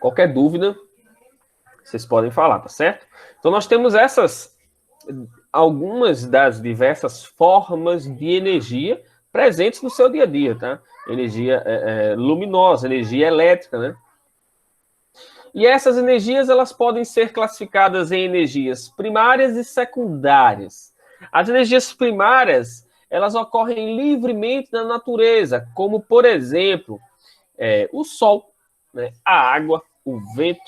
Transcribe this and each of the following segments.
Qualquer dúvida, vocês podem falar, tá certo? Então, nós temos algumas das diversas formas de energia presentes no seu dia a dia, tá? Energia luminosa, energia elétrica, né? E essas energias, elas podem ser classificadas em energias primárias e secundárias. As energias primárias, elas ocorrem livremente na natureza, como, por exemplo, o sol, né, a água, o vento,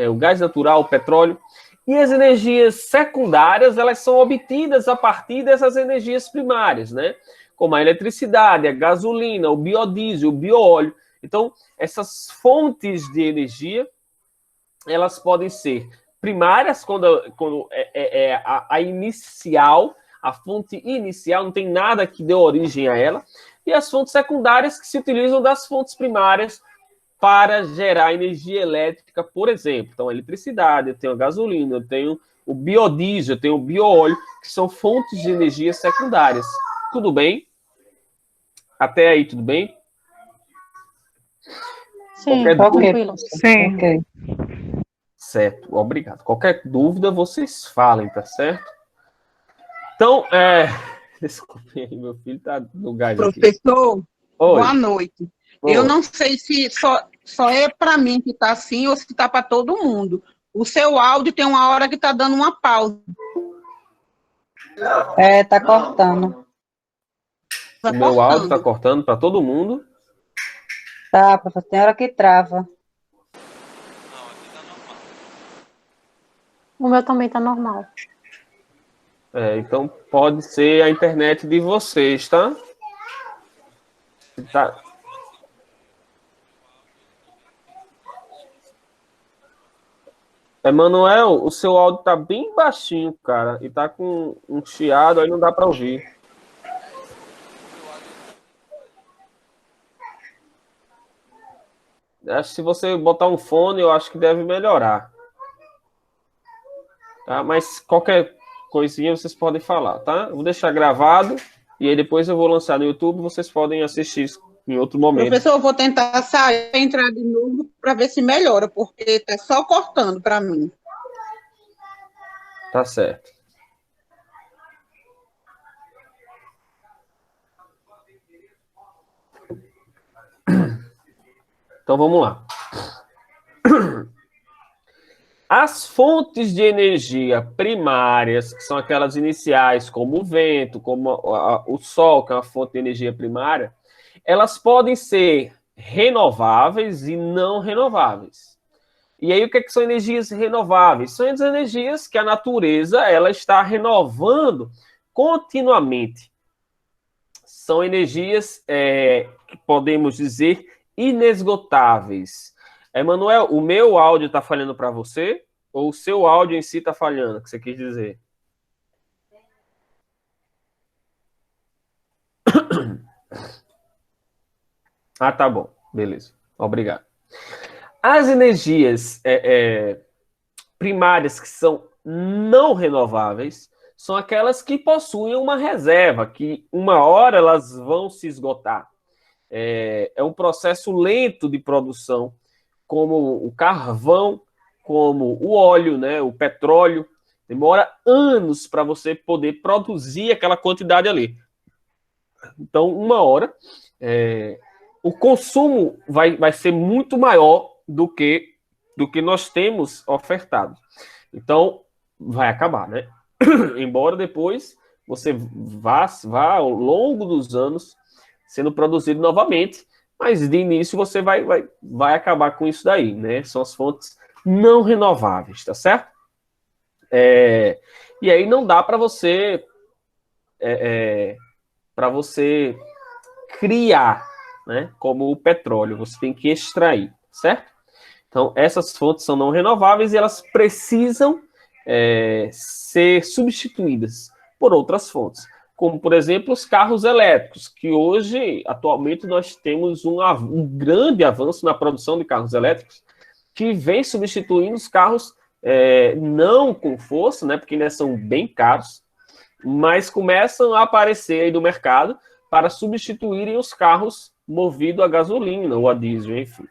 o gás natural, o petróleo. E as energias secundárias, elas são obtidas a partir dessas energias primárias, né? Como a eletricidade, a gasolina, o biodiesel, o bioóleo. Então, essas fontes de energia, elas podem ser primárias, quando a inicial, a fonte inicial, não tem nada que dê origem a ela, e as fontes secundárias que se utilizam das fontes primárias para gerar energia elétrica, por exemplo. Então, a eletricidade, eu tenho a gasolina, eu tenho o biodiesel, eu tenho o bioóleo, que são fontes de energia secundárias. Tudo bem? Até aí, tudo bem? Sim, tranquilo. Sim. Ok. Certo, obrigado. Qualquer dúvida, vocês falem, tá certo? Então, desculpe aí, meu filho tá no gás aqui. Professor, Oi. boa noite. Oi. Eu não sei se só é para mim que está assim ou se está para todo mundo. O seu áudio tem uma hora que está dando uma pausa. Tá cortando. O meu áudio está cortando para todo mundo. Tá, professor, tem hora que trava. O meu também tá normal. Então pode ser a internet de vocês, tá? Tá. Emanuel, o seu áudio tá bem baixinho, cara, e tá com um chiado, aí não dá para ouvir. Acho que se você botar um fone, eu acho que deve melhorar. Tá? Mas qualquer coisinha vocês podem falar, tá? Eu vou deixar gravado e aí depois eu vou lançar no YouTube, vocês podem assistir isso em outro momento. Professor, eu vou tentar sair e entrar de novo para ver se melhora, porque está só cortando para mim. Tá certo. Então vamos lá. As fontes de energia primárias, que são aquelas iniciais, como o vento, como o sol, que é uma fonte de energia primária, elas podem ser renováveis e não renováveis. E aí, o que são energias renováveis? São as energias que a natureza ela está renovando continuamente. São energias que podemos dizer inesgotáveis. Emanuel, o meu áudio está falhando para você? Ou o seu áudio em si está falhando, que você quis dizer? Ah, tá bom. Beleza. Obrigado. As energias primárias que são não renováveis são aquelas que possuem uma reserva, que uma hora elas vão se esgotar. É um processo lento de produção, como o carvão, como o óleo, né, o petróleo. Demora anos para você poder produzir aquela quantidade ali. Então, uma hora, o consumo vai ser muito maior do que nós temos ofertado. Então, vai acabar, né? Embora depois você vá ao longo dos anos sendo produzido novamente, mas de início você vai acabar com isso daí, né? São as fontes não renováveis, tá certo? E aí não dá para você criar, né? Como o petróleo, você tem que extrair, certo? Então essas fontes são não renováveis e elas precisam ser substituídas por outras fontes, como, por exemplo, os carros elétricos, que hoje, atualmente, nós temos um grande avanço na produção de carros elétricos, que vem substituindo os carros não com força, né, porque ainda são bem caros, mas começam a aparecer aí no mercado para substituírem os carros movidos a gasolina ou a diesel, enfim.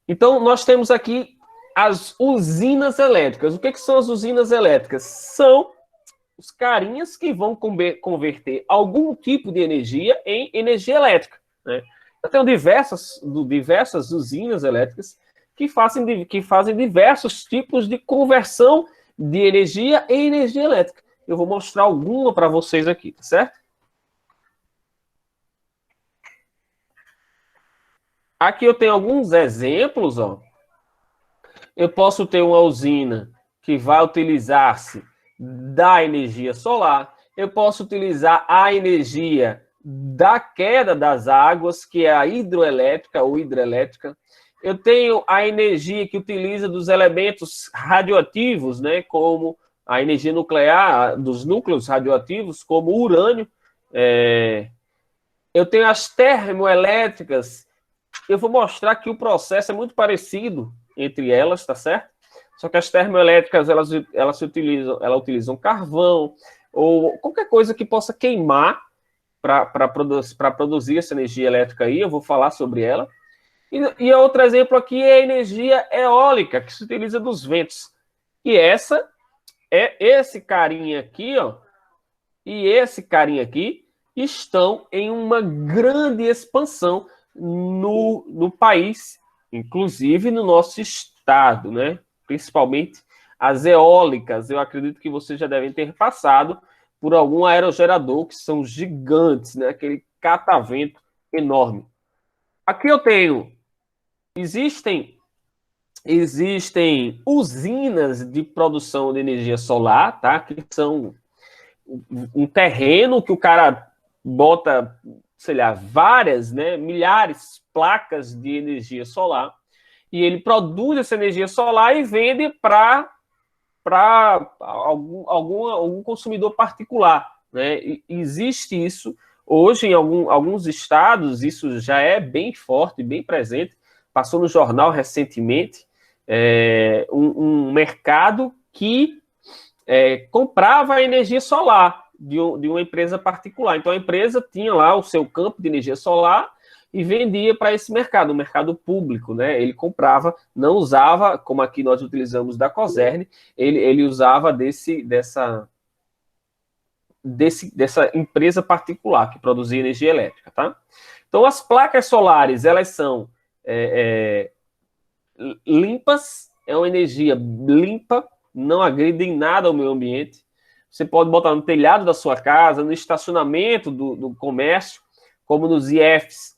Então, nós temos aqui as usinas elétricas. O que são as usinas elétricas? São os carinhas que vão converter algum tipo de energia em energia elétrica, né? Eu tenho diversas usinas elétricas que fazem diversos tipos de conversão de energia em energia elétrica. Eu vou mostrar alguma para vocês aqui, tá certo? Aqui eu tenho alguns exemplos, ó. Eu posso ter uma usina que vai utilizar-se da energia solar. Eu posso utilizar a energia da queda das águas, que é a hidroelétrica ou hidrelétrica. Eu tenho a energia que utiliza dos elementos radioativos, né, como a energia nuclear, dos núcleos radioativos, como o urânio. Eu tenho as termoelétricas. Eu vou mostrar que o processo é muito parecido entre elas, tá certo? Só que as termoelétricas, elas utilizam carvão ou qualquer coisa que possa queimar para produzir essa energia elétrica aí. Eu vou falar sobre ela. E outro exemplo aqui é a energia eólica, que se utiliza dos ventos. E essa é esse carinha aqui, ó, e esse carinha aqui estão em uma grande expansão no país, inclusive no nosso estado, né? Principalmente as eólicas. Eu acredito que vocês já devem ter passado por algum aerogerador, que são gigantes, né? Aquele catavento enorme. Aqui eu tenho... Existem usinas de produção de energia solar, tá? Que são um terreno que o cara bota, sei lá, várias, né, milhares placas de energia solar, e ele produz essa energia solar e vende para algum consumidor particular, né? E existe isso hoje em alguns estados, isso já é bem forte, bem presente. Passou no jornal recentemente um mercado que comprava a energia solar de uma empresa particular. Então, a empresa tinha lá o seu campo de energia solar e vendia para esse mercado, o mercado público, né? Ele comprava, não usava, como aqui nós utilizamos da Cosern, ele usava dessa empresa particular que produzia energia elétrica, tá? Então, as placas solares, elas são limpas, é uma energia limpa, não agride em nada ao meio ambiente. Você pode botar no telhado da sua casa, no estacionamento do comércio, como nos IFs.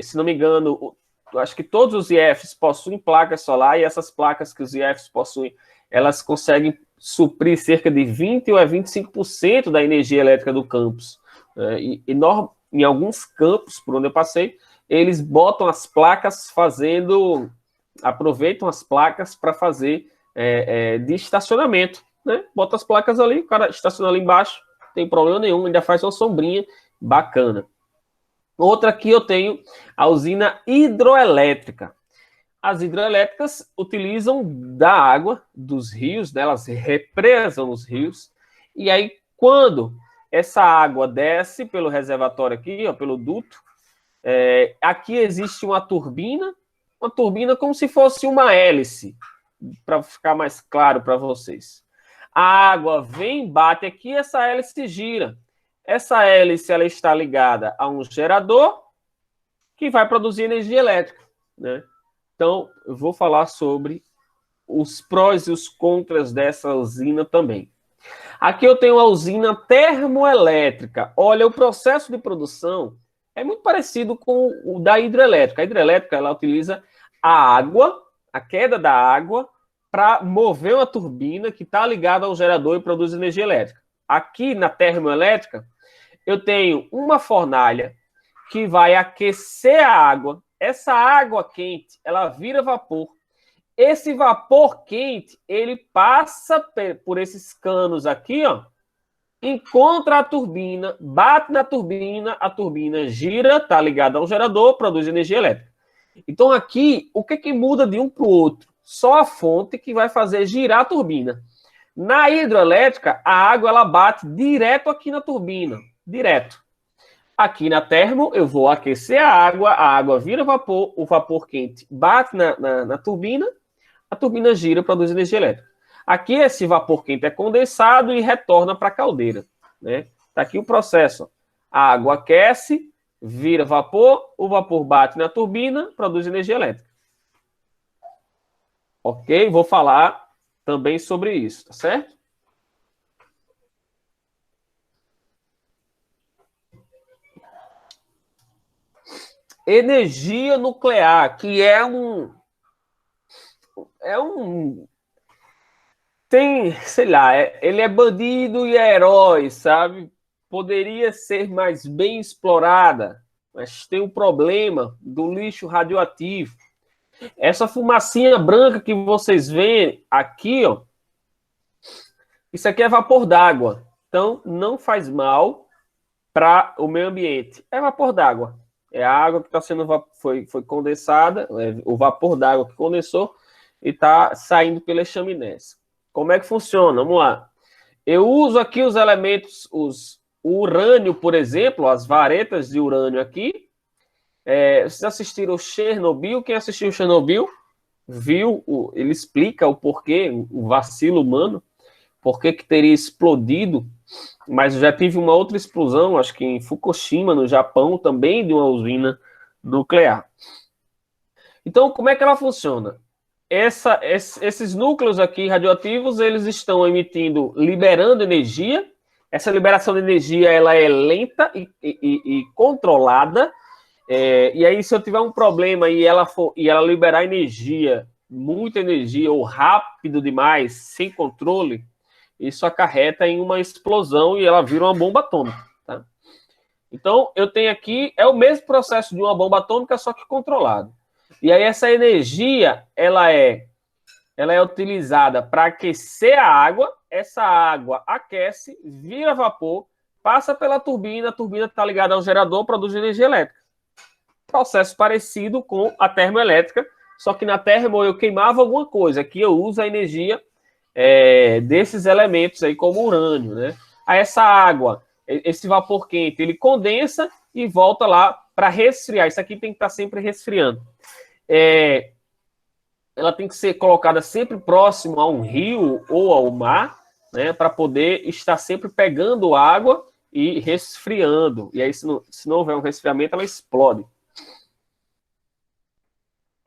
Se não me engano, acho que todos os IFs possuem placas solar, e essas placas que os IFs possuem, elas conseguem suprir cerca de 20% ou 25% da energia elétrica do campus. Em alguns campos, por onde eu passei, eles botam as placas aproveitam as placas para fazer de estacionamento, né? Bota as placas ali, o cara estaciona ali embaixo, não tem problema nenhum, ainda faz uma sombrinha bacana. Outra aqui eu tenho a usina hidroelétrica. As hidroelétricas utilizam da água dos rios, né? Elas represam os rios, e aí quando essa água desce pelo reservatório aqui, ó, pelo duto, aqui existe uma turbina como se fosse uma hélice, para ficar mais claro para vocês. A água vem, bate aqui, essa hélice gira. Essa hélice ela está ligada a um gerador que vai produzir energia elétrica, né? Então, eu vou falar sobre os prós e os contras dessa usina também. Aqui eu tenho a usina termoelétrica. Olha, o processo de produção é muito parecido com o da hidrelétrica. A hidrelétrica, ela utiliza a água, a queda da água, para mover uma turbina que está ligada ao gerador e produz energia elétrica. Aqui na termoelétrica, eu tenho uma fornalha que vai aquecer a água. Essa água quente, ela vira vapor. Esse vapor quente, ele passa por esses canos aqui, ó, encontra a turbina, bate na turbina, a turbina gira, está ligada ao gerador, produz energia elétrica. Então aqui, o que muda de um para o outro? Só a fonte que vai fazer girar a turbina. Na hidroelétrica, a água ela bate direto aqui na turbina, direto. Aqui na termo, eu vou aquecer a água vira vapor, o vapor quente bate na turbina, a turbina gira e produz energia elétrica. Aqui, esse vapor quente é condensado e retorna para a caldeira. Né? Está aqui o processo. A água aquece, vira vapor, o vapor bate na turbina, produz energia elétrica. Ok? Vou falar também sobre isso, tá certo? Energia nuclear, que tem, sei lá, ele é bandido e é herói, sabe? Poderia ser mais bem explorada, mas tem um problema do lixo radioativo. Essa fumacinha branca que vocês veem aqui, ó, isso aqui é vapor d'água. Então, não faz mal para o meio ambiente. É vapor d'água. É a água que está sendo foi condensada, o vapor d'água que condensou e está saindo pelas chaminés. Como é que funciona? Vamos lá. Eu uso aqui os elementos, o urânio, por exemplo, as varetas de urânio aqui. Vocês assistiram Chernobyl? Quem assistiu Chernobyl viu, ele explica o porquê, o vacilo humano, por que teria explodido, mas já tive uma outra explosão, acho que em Fukushima, no Japão, também de uma usina nuclear. Então, como é que ela funciona? Esses núcleos aqui radioativos, eles estão emitindo, liberando energia. Essa liberação de energia, ela é lenta e controlada. E aí, se eu tiver um problema e ela liberar energia, muita energia, ou rápido demais, sem controle, isso acarreta em uma explosão e ela vira uma bomba atômica. Tá? Então, eu tenho aqui, é o mesmo processo de uma bomba atômica, só que controlado. E aí, essa energia, ela é utilizada para aquecer a água, essa água aquece, vira vapor, passa pela turbina, a turbina está ligada ao gerador, produz energia elétrica. Processo parecido com a termoelétrica, só que na termo eu queimava alguma coisa, aqui eu uso a energia desses elementos aí, como urânio, né? Aí essa água, esse vapor quente, ele condensa e volta lá para resfriar. Isso aqui tem que estar sempre resfriando. Ela tem que ser colocada sempre próximo a um rio ou ao mar, né? Para poder estar sempre pegando água e resfriando. E aí, se não houver um resfriamento, ela explode.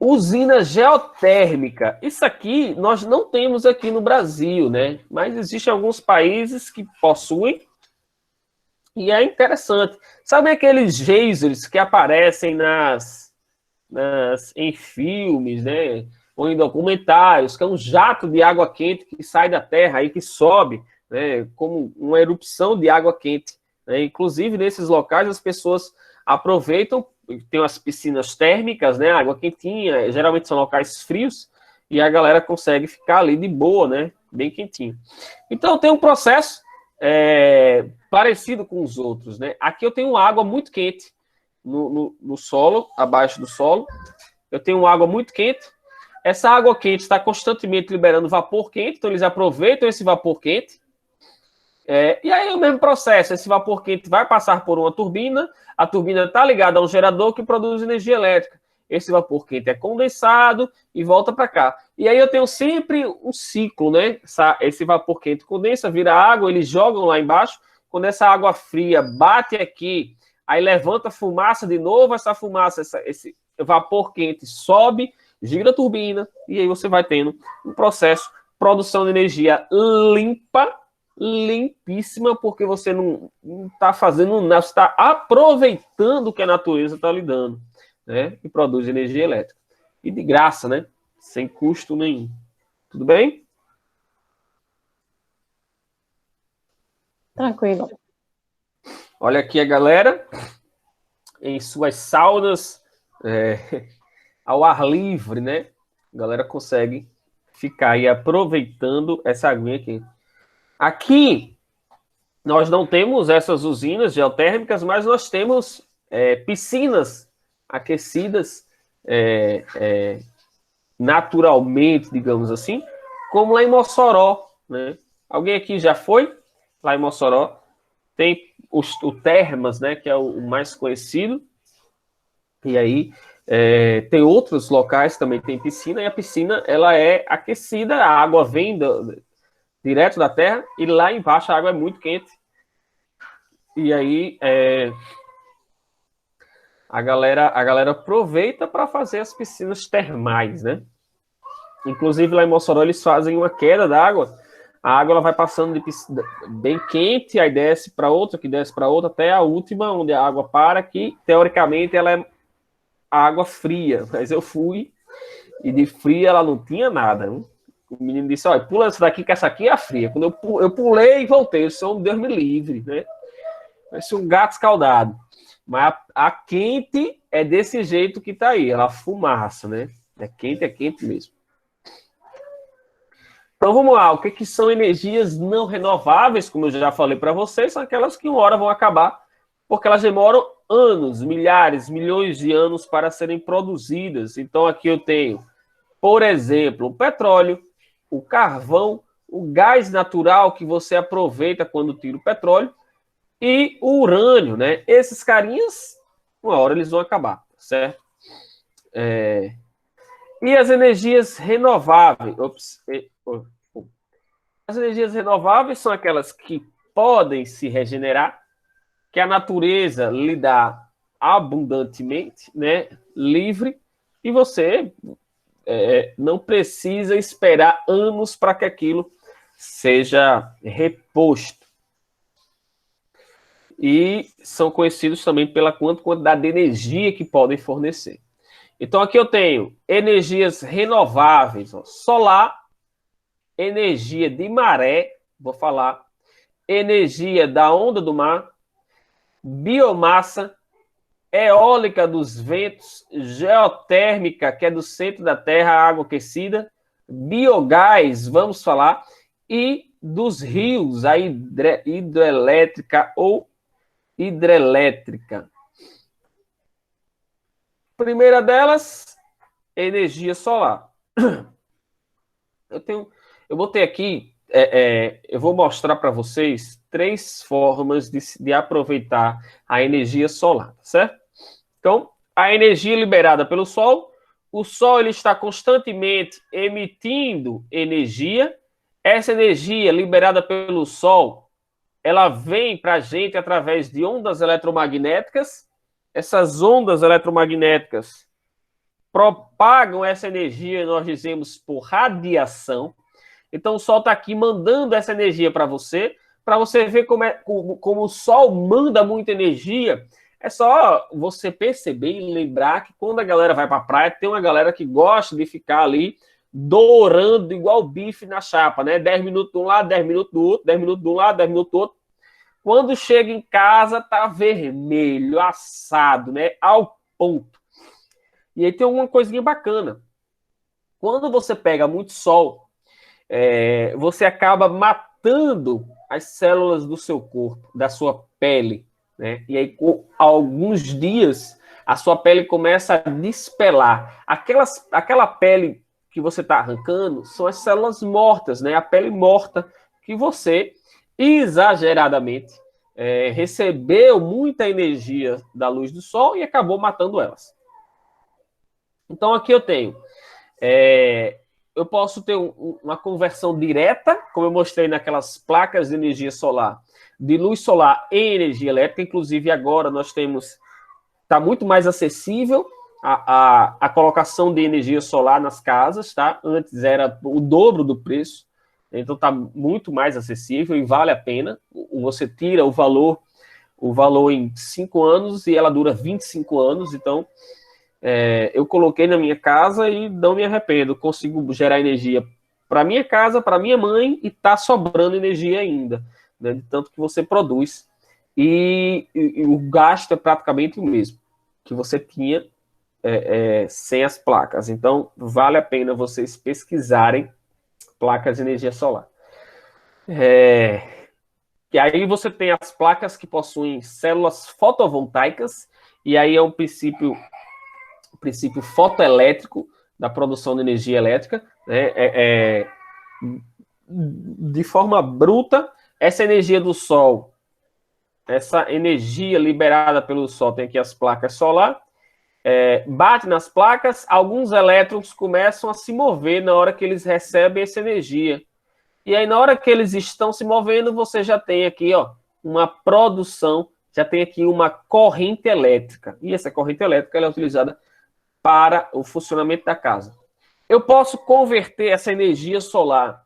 Usina geotérmica. Isso aqui nós não temos aqui no Brasil, né? Mas existem alguns países que possuem e é interessante. Sabe aqueles geysers que aparecem em filmes, né? Ou em documentários, que é um jato de água quente que sai da terra e que sobe, né? Como uma erupção de água quente. Né? Inclusive, nesses locais, as pessoas aproveitam. Tem as piscinas térmicas, né? Água quentinha, geralmente são locais frios, e a galera consegue ficar ali de boa, né? Bem quentinho. Então, tem um processo parecido com os outros, né? Aqui eu tenho água muito quente no solo, abaixo do solo. Eu tenho água muito quente. Essa água quente está constantemente liberando vapor quente, então eles aproveitam esse vapor quente. E aí é o mesmo processo, esse vapor quente vai passar por uma turbina, a turbina está ligada a um gerador que produz energia elétrica. Esse vapor quente é condensado e volta para cá. E aí eu tenho sempre um ciclo, né? Esse vapor quente condensa, vira água, eles jogam lá embaixo. Quando essa água fria bate aqui, aí levanta fumaça de novo, essa fumaça, esse vapor quente sobe, gira a turbina, e aí você vai tendo um processo, produção de energia limpa, limpíssima, porque você não está fazendo nada, você está aproveitando o que a natureza está lhe dando, né? E produz energia elétrica. E de graça, né? Sem custo nenhum. Tudo bem? Tranquilo. Olha aqui a galera em suas saunas ao ar livre, né? A galera consegue ficar aí aproveitando essa aguinha aqui. Aqui, nós não temos essas usinas geotérmicas, mas nós temos piscinas aquecidas naturalmente, digamos assim, como lá em Mossoró, né? Alguém aqui já foi lá em Mossoró? tem o Termas, né, que é o mais conhecido, e aí tem outros locais que também tem piscina, e a piscina ela é aquecida, a água vem direto da terra, e lá embaixo a água é muito quente. E aí a galera aproveita para fazer as piscinas termais, né? Inclusive lá em Mossoró eles fazem uma queda d'água, a água ela vai passando de piscina bem quente, aí desce para outra, que desce para outra, até a última, onde a água para, que teoricamente ela é água fria, mas eu fui e de fria ela não tinha nada. Né? O menino disse, olha, pula essa daqui, que essa aqui é a fria. Quando eu pulei e voltei, eu sou um Deus me livre, né? Parece um gato escaldado. Mas a quente é desse jeito que tá aí, ela fumaça, né? É quente mesmo. Então vamos lá, o que são energias não renováveis? Como eu já falei para vocês, são aquelas que uma hora vão acabar, porque elas demoram anos, milhares, milhões de anos para serem produzidas. Então aqui eu tenho, por exemplo, o petróleo, o carvão, o gás natural que você aproveita quando tira o petróleo e o urânio, né? Esses carinhas, uma hora eles vão acabar, certo? E as energias renováveis? As energias renováveis são aquelas que podem se regenerar, que a natureza lhe dá abundantemente, né? Livre, e você não precisa esperar anos para que aquilo seja reposto. E são conhecidos também pela quantidade de energia que podem fornecer. Então, aqui eu tenho energias renováveis, ó, solar, energia de maré, vou falar, energia da onda do mar, biomassa, eólica dos ventos, geotérmica, que é do centro da Terra, água aquecida, biogás, vamos falar, e dos rios, a hidrelétrica ou hidrelétrica. Primeira delas, energia solar. Eu botei aqui, eu vou mostrar para vocês 3 formas de aproveitar a energia solar, certo? Então, a energia liberada pelo Sol, o Sol ele está constantemente emitindo energia. Essa energia liberada pelo Sol, ela vem para a gente através de ondas eletromagnéticas. Essas ondas eletromagnéticas propagam essa energia, nós dizemos, por radiação. Então, o Sol está aqui mandando essa energia para você ver como o Sol manda muita energia. É só você perceber e lembrar que quando a galera vai para a praia, tem uma galera que gosta de ficar ali dourando igual bife na chapa, né? 10 minutos de um lado, 10 minutos do outro, 10 minutos de um lado, 10 minutos do outro. Quando chega em casa, tá vermelho, assado, né? Ao ponto. E aí tem uma coisinha bacana. Quando você pega muito sol, você acaba matando as células do seu corpo, da sua pele, né? E aí, com alguns dias, a sua pele começa a despelar. Aquela pele que você está arrancando são as células mortas, né? A pele morta que você, exageradamente, recebeu muita energia da luz do sol e acabou matando elas. Então, aqui eu tenho... eu posso ter uma conversão direta, como eu mostrei naquelas placas de energia solar, de luz solar em energia elétrica. Inclusive, agora nós temos... Está muito mais acessível a colocação de energia solar nas casas, tá? Antes era o dobro do preço, então está muito mais acessível e vale a pena. Você tira o valor em 5 anos e ela dura 25 anos, então eu coloquei na minha casa e não me arrependo. Consigo gerar energia para minha casa, para minha mãe, e está sobrando energia ainda, né? De tanto que você produz. E o gasto é praticamente o mesmo que você tinha sem as placas. Então, vale a pena vocês pesquisarem placas de energia solar. E aí você tem as placas que possuem células fotovoltaicas, e aí é um princípio fotoelétrico da produção de energia elétrica, né? De forma bruta, essa energia do sol essa energia liberada pelo Sol, tem aqui as placas solar, bate nas placas, alguns elétrons começam a se mover na hora que eles recebem essa energia. E aí, na hora que eles estão se movendo, você já tem aqui, ó, uma produção, já tem aqui uma corrente elétrica. E essa corrente elétrica ela é utilizada para o funcionamento da casa. Eu posso converter essa energia solar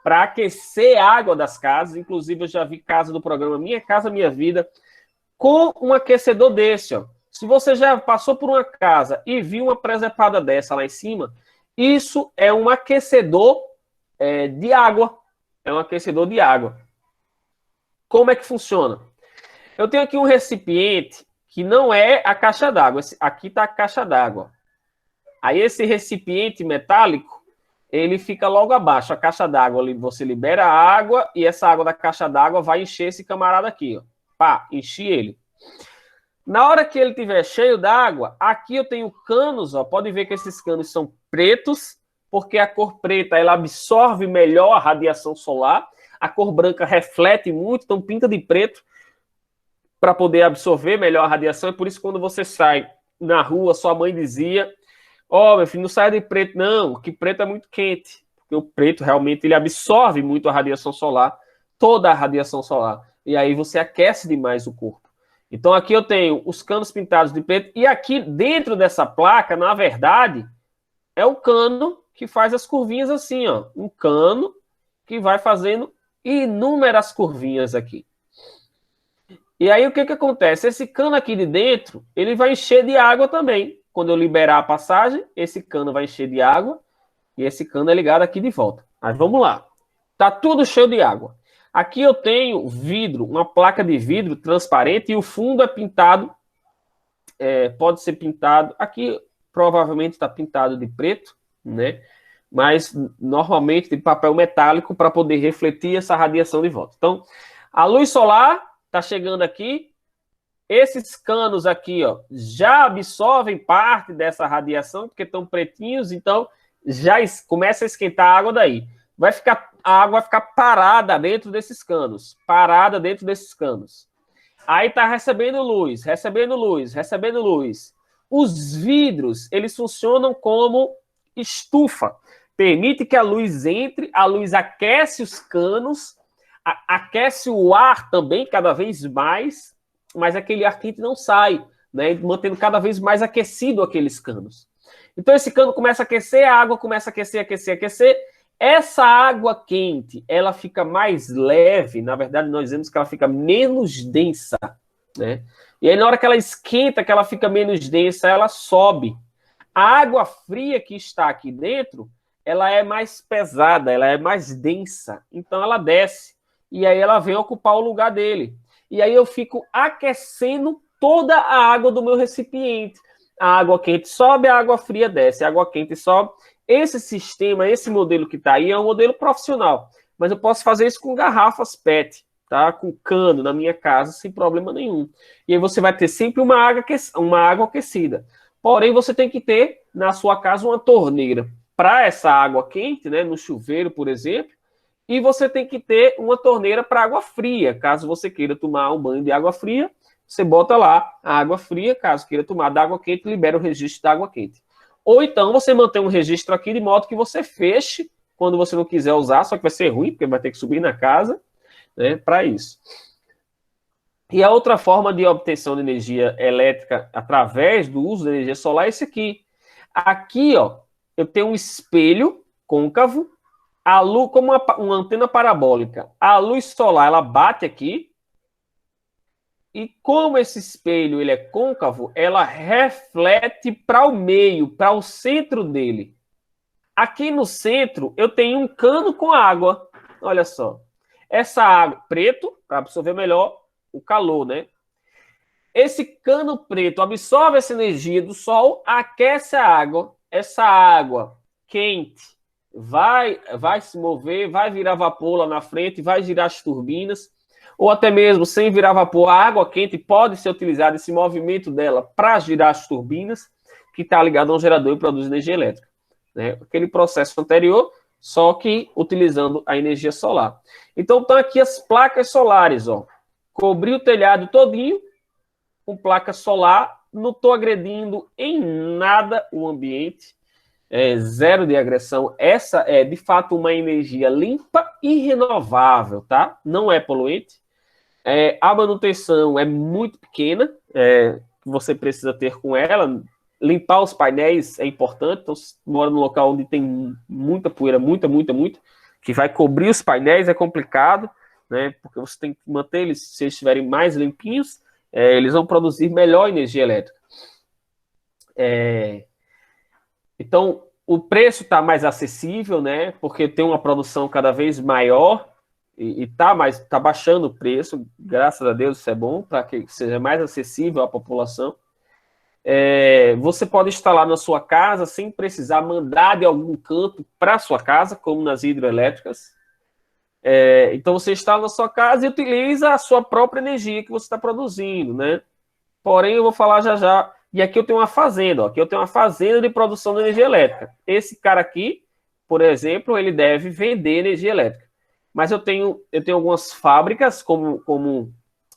para aquecer a água das casas. Inclusive, eu já vi casa do programa Minha Casa Minha Vida com um aquecedor desse, ó. Se você já passou por uma casa e viu uma presepada dessa lá em cima, isso é um aquecedor de água. É um aquecedor de água. Como é que funciona? Eu tenho aqui um recipiente que não é a caixa d'água. Aqui está a caixa d'água. Aí esse recipiente metálico, ele fica logo abaixo. A caixa d'água, você libera a água e essa água da caixa d'água vai encher esse camarada aqui, ó. Pá, enchi ele. Na hora que ele estiver cheio d'água, aqui eu tenho canos, ó. Pode ver que esses canos são pretos, porque a cor preta ela absorve melhor a radiação solar. A cor branca reflete muito, então pinta de preto para poder absorver melhor a radiação. É por isso que quando você sai na rua, sua mãe dizia: ó, meu filho, não saia de preto, não, que preto é muito quente. Porque o preto realmente ele absorve muito a radiação solar, toda a radiação solar. E aí você aquece demais o corpo. Então aqui eu tenho os canos pintados de preto. E aqui dentro dessa placa, na verdade, é o cano que faz as curvinhas assim, ó. Um cano que vai fazendo inúmeras curvinhas aqui. E aí o que acontece? Esse cano aqui de dentro, ele vai encher de água também. Quando eu liberar a passagem, esse cano vai encher de água e esse cano é ligado aqui de volta. Mas vamos lá. Tá tudo cheio de água. Aqui eu tenho vidro, uma placa de vidro transparente e o fundo é pintado, pode ser pintado, aqui provavelmente está pintado de preto, né? Mas normalmente de papel metálico para poder refletir essa radiação de volta. Então, a luz solar está chegando aqui. Esses canos aqui, ó, já absorvem parte dessa radiação, porque estão pretinhos, então já começa a esquentar a água daí. A água vai ficar parada dentro desses canos. Parada dentro desses canos. Aí está recebendo luz, recebendo luz, recebendo luz. Os vidros, eles funcionam como estufa. Permite que a luz entre, a luz aquece os canos, aquece o ar também cada vez mais, mas aquele ar quente não sai, né? Mantendo cada vez mais aquecido aqueles canos. Então esse cano começa a aquecer, a água começa a aquecer, aquecer, aquecer. Essa água quente, ela fica mais leve, na verdade nós dizemos que ela fica menos densa, né? E aí na hora que ela esquenta, que ela fica menos densa, ela sobe. A água fria que está aqui dentro, ela é mais pesada, ela é mais densa, então ela desce. E aí ela vem ocupar o lugar dele. E aí eu fico aquecendo toda a água do meu recipiente. A água quente sobe, a água fria desce, a água quente sobe. Esse sistema, esse modelo que está aí é um modelo profissional, mas eu posso fazer isso com garrafas PET, tá? Com cano na minha casa, sem problema nenhum. E aí você vai ter sempre uma água aquecida. Porém, você tem que ter na sua casa uma torneira para essa água quente, né? No chuveiro, por exemplo, e você tem que ter uma torneira para água fria. Caso você queira tomar um banho de água fria, você bota lá a água fria. Caso queira tomar da água quente, libera o registro da água quente. Ou então você mantém um registro aqui de modo que você feche quando você não quiser usar, só que vai ser ruim, porque vai ter que subir na casa, né, para isso. E a outra forma de obtenção de energia elétrica através do uso da energia solar é esse aqui. Aqui, ó, eu tenho um espelho côncavo, a luz, como uma antena parabólica. A luz solar, ela bate aqui, e como esse espelho ele é côncavo, ela reflete para o meio, para o centro dele. Aqui no centro, eu tenho um cano com água. Olha só. Essa água, preto, para absorver melhor o calor, né? Esse cano preto absorve essa energia do sol, aquece a água. Essa água quente vai se mover, vai virar vapor lá na frente, vai girar as turbinas. Ou até mesmo sem virar vapor, a água quente pode ser utilizada, esse movimento dela, para girar as turbinas, que está ligado a um gerador e produz energia elétrica. Né? Aquele processo anterior, só que utilizando a energia solar. Então, estão aqui as placas solares, ó, cobri o telhado todinho com placa solar, não estou agredindo em nada o ambiente, zero de agressão. Essa é, de fato, uma energia limpa e renovável, tá? Não é poluente. A manutenção é muito pequena, que você precisa ter com ela. Limpar os painéis é importante, então se mora num local onde tem muita poeira, muita, que vai cobrir os painéis, é complicado, né? Porque você tem que manter eles, se eles estiverem mais limpinhos, eles vão produzir melhor energia elétrica. Então, o preço está mais acessível, né? Porque tem uma produção cada vez maior e tá baixando o preço, graças a Deus, isso é bom, para que seja mais acessível à população. Você pode instalar na sua casa sem precisar mandar de algum canto para a sua casa, como nas hidroelétricas. Então, você instala na sua casa e utiliza a sua própria energia que você está produzindo, né? Porém, eu vou falar já. E aqui eu tenho uma fazenda, ó. Aqui eu tenho uma fazenda de produção de energia elétrica. Esse cara aqui, por exemplo, ele deve vender energia elétrica. Mas eu tenho algumas fábricas, como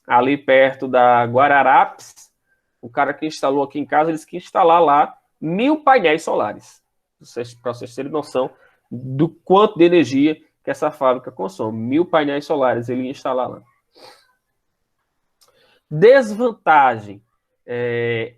ali perto da Guararapes. O cara que instalou aqui em casa, eles quis instalar lá 1000 painéis solares. Para vocês terem noção do quanto de energia que essa fábrica consome. 1000 painéis solares ele ia instalar lá. Desvantagem.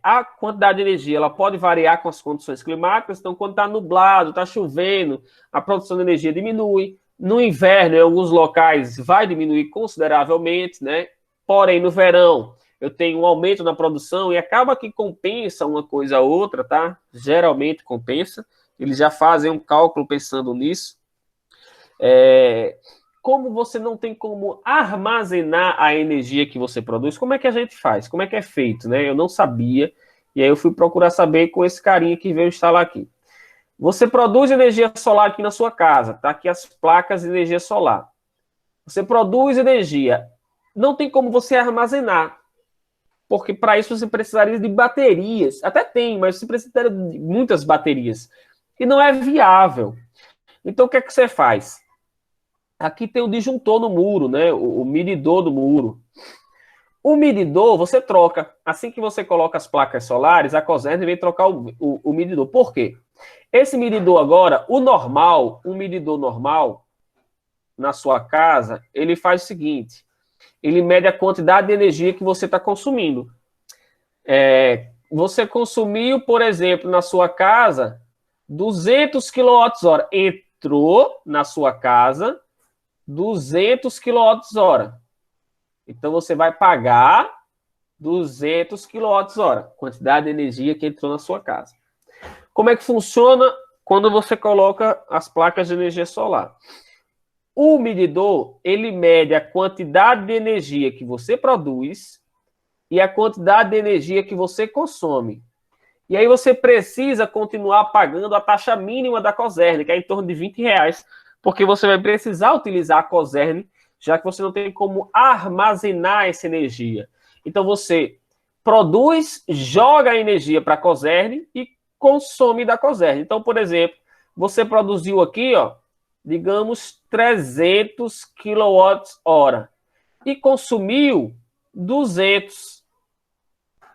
A quantidade de energia ela pode variar com as condições climáticas. Então, quando está nublado, está chovendo, a produção de energia diminui. No inverno, em alguns locais, vai diminuir consideravelmente, né? Porém, no verão, eu tenho um aumento na produção e acaba que compensa uma coisa a outra, tá? Geralmente compensa. Eles já fazem um cálculo pensando nisso. Como você não tem como armazenar a energia que você produz, como é que a gente faz? Como é que é feito, né? Eu não sabia, e aí eu fui procurar saber com esse carinha que veio instalar aqui. Você produz energia solar aqui na sua casa, tá? Aqui as placas de energia solar. Você produz energia, não tem como você armazenar, porque para isso você precisaria de baterias. Até tem, mas você precisaria de muitas baterias. E não é viável. Então, o que é que você faz? Aqui tem o disjuntor no muro, né? O medidor do muro. O medidor, você troca. Assim que você coloca as placas solares, a Coserno vem trocar o medidor. Por quê? Esse medidor agora, um medidor normal, na sua casa, ele faz o seguinte. Ele mede a quantidade de energia que você está consumindo. Você consumiu, por exemplo, na sua casa, 200 kWh. Entrou na sua casa 200 kWh. Então, você vai pagar 200 kWh, quantidade de energia que entrou na sua casa. Como é que funciona quando você coloca as placas de energia solar? O medidor, ele mede a quantidade de energia que você produz e a quantidade de energia que você consome. E aí você precisa continuar pagando a taxa mínima da Coserno, que é em torno de R$20, porque você vai precisar utilizar a Coserno, já que você não tem como armazenar essa energia. Então você produz, joga a energia para a Coserno e consome da Coserno. Então, por exemplo, você produziu aqui, ó, digamos, 300 kWh e consumiu 200.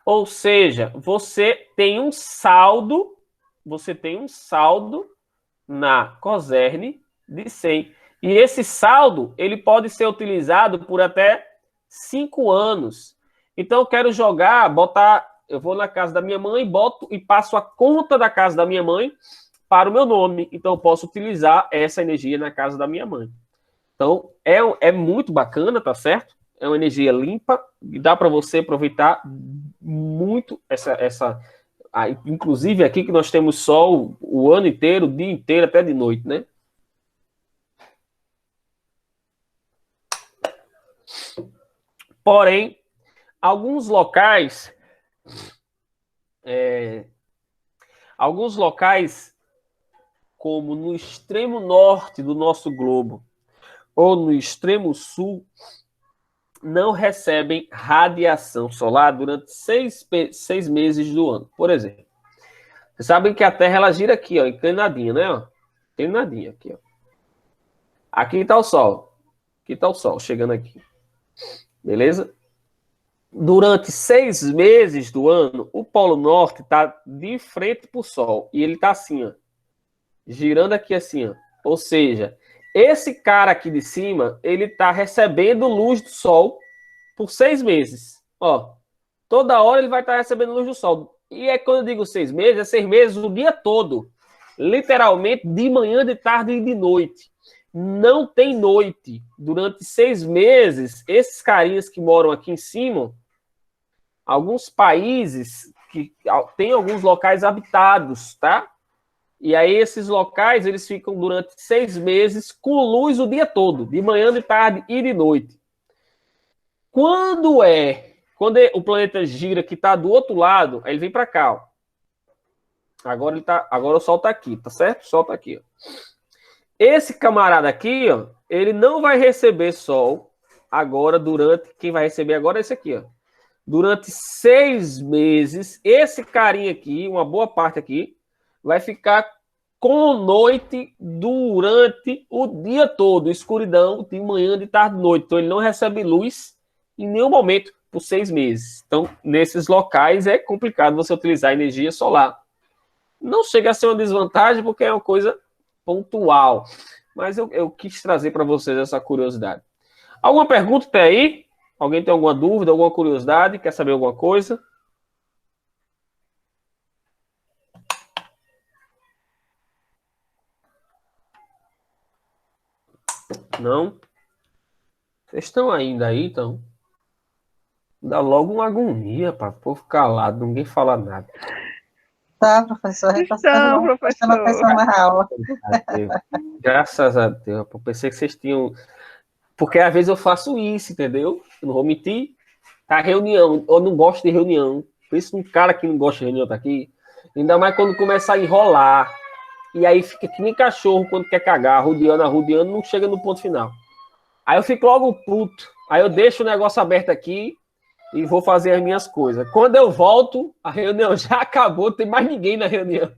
Ou seja, você tem um saldo na Coserno de 100. E esse saldo, ele pode ser utilizado por até 5 anos. Então, eu quero eu vou na casa da minha mãe, boto e passo a conta da casa da minha mãe para o meu nome. Então, eu posso utilizar essa energia na casa da minha mãe. Então, é muito bacana, tá certo? É uma energia limpa e dá para você aproveitar muito essa. Inclusive, aqui que nós temos sol o ano inteiro, o dia inteiro, até de noite, né? Porém, alguns locais, como no extremo norte do nosso globo ou no extremo sul, não recebem radiação solar durante 6 meses do ano. Por exemplo, vocês sabem que a Terra ela gira aqui, ó, inclinadinha, né? Ó, inclinadinha aqui, ó. Aqui está o Sol. Aqui está o Sol chegando aqui. beleza? Durante 6 meses do ano, o Polo Norte está de frente para o Sol. E ele está assim, ó, girando aqui assim, ó. Ou seja, esse cara aqui de cima, ele está recebendo luz do Sol por 6 meses. Ó, toda hora ele vai estar recebendo luz do Sol. E é quando eu digo 6 meses, é 6 meses o dia todo. Literalmente, de manhã, de tarde e de noite. Não tem noite. Durante 6 meses, esses carinhas que moram aqui em cima, alguns países que tem alguns locais habitados, tá? E aí esses locais, eles ficam durante 6 meses com luz o dia todo, de manhã, de tarde e de noite. Quando o planeta gira, que está do outro lado, aí ele vem para cá, ó. Agora o Sol está aqui, tá certo? O Sol está aqui, ó. Esse camarada aqui, ó, ele não vai receber Sol agora quem vai receber agora é esse aqui, ó. Durante 6 meses, esse carinha aqui, uma boa parte aqui, vai ficar com noite durante o dia todo, escuridão, de manhã, de tarde, de noite. Então ele não recebe luz em nenhum momento por 6 meses. Então, nesses locais é complicado você utilizar energia solar. Não chega a ser uma desvantagem, porque é uma coisa pontual. Mas eu quis trazer para vocês essa curiosidade. Alguma pergunta até aí? Alguém tem alguma dúvida, alguma curiosidade? Quer saber alguma coisa? Não? Vocês estão ainda aí, então? Dá logo uma agonia para o povo calado, ninguém fala nada. Tá, professor, a gente está prestando atenção na aula. Graças a Deus. Eu pensei que vocês tinham... Porque às vezes eu faço isso, entendeu? Eu não vou mentir. Tá reunião, eu não gosto de reunião. Por isso um cara que não gosta de reunião tá aqui. Ainda mais quando começa a enrolar. E aí fica que nem cachorro quando quer cagar, arrodeando, não chega no ponto final. Aí eu fico logo puto. Aí eu deixo o negócio aberto aqui e vou fazer as minhas coisas. Quando eu volto, a reunião já acabou, não tem mais ninguém na reunião.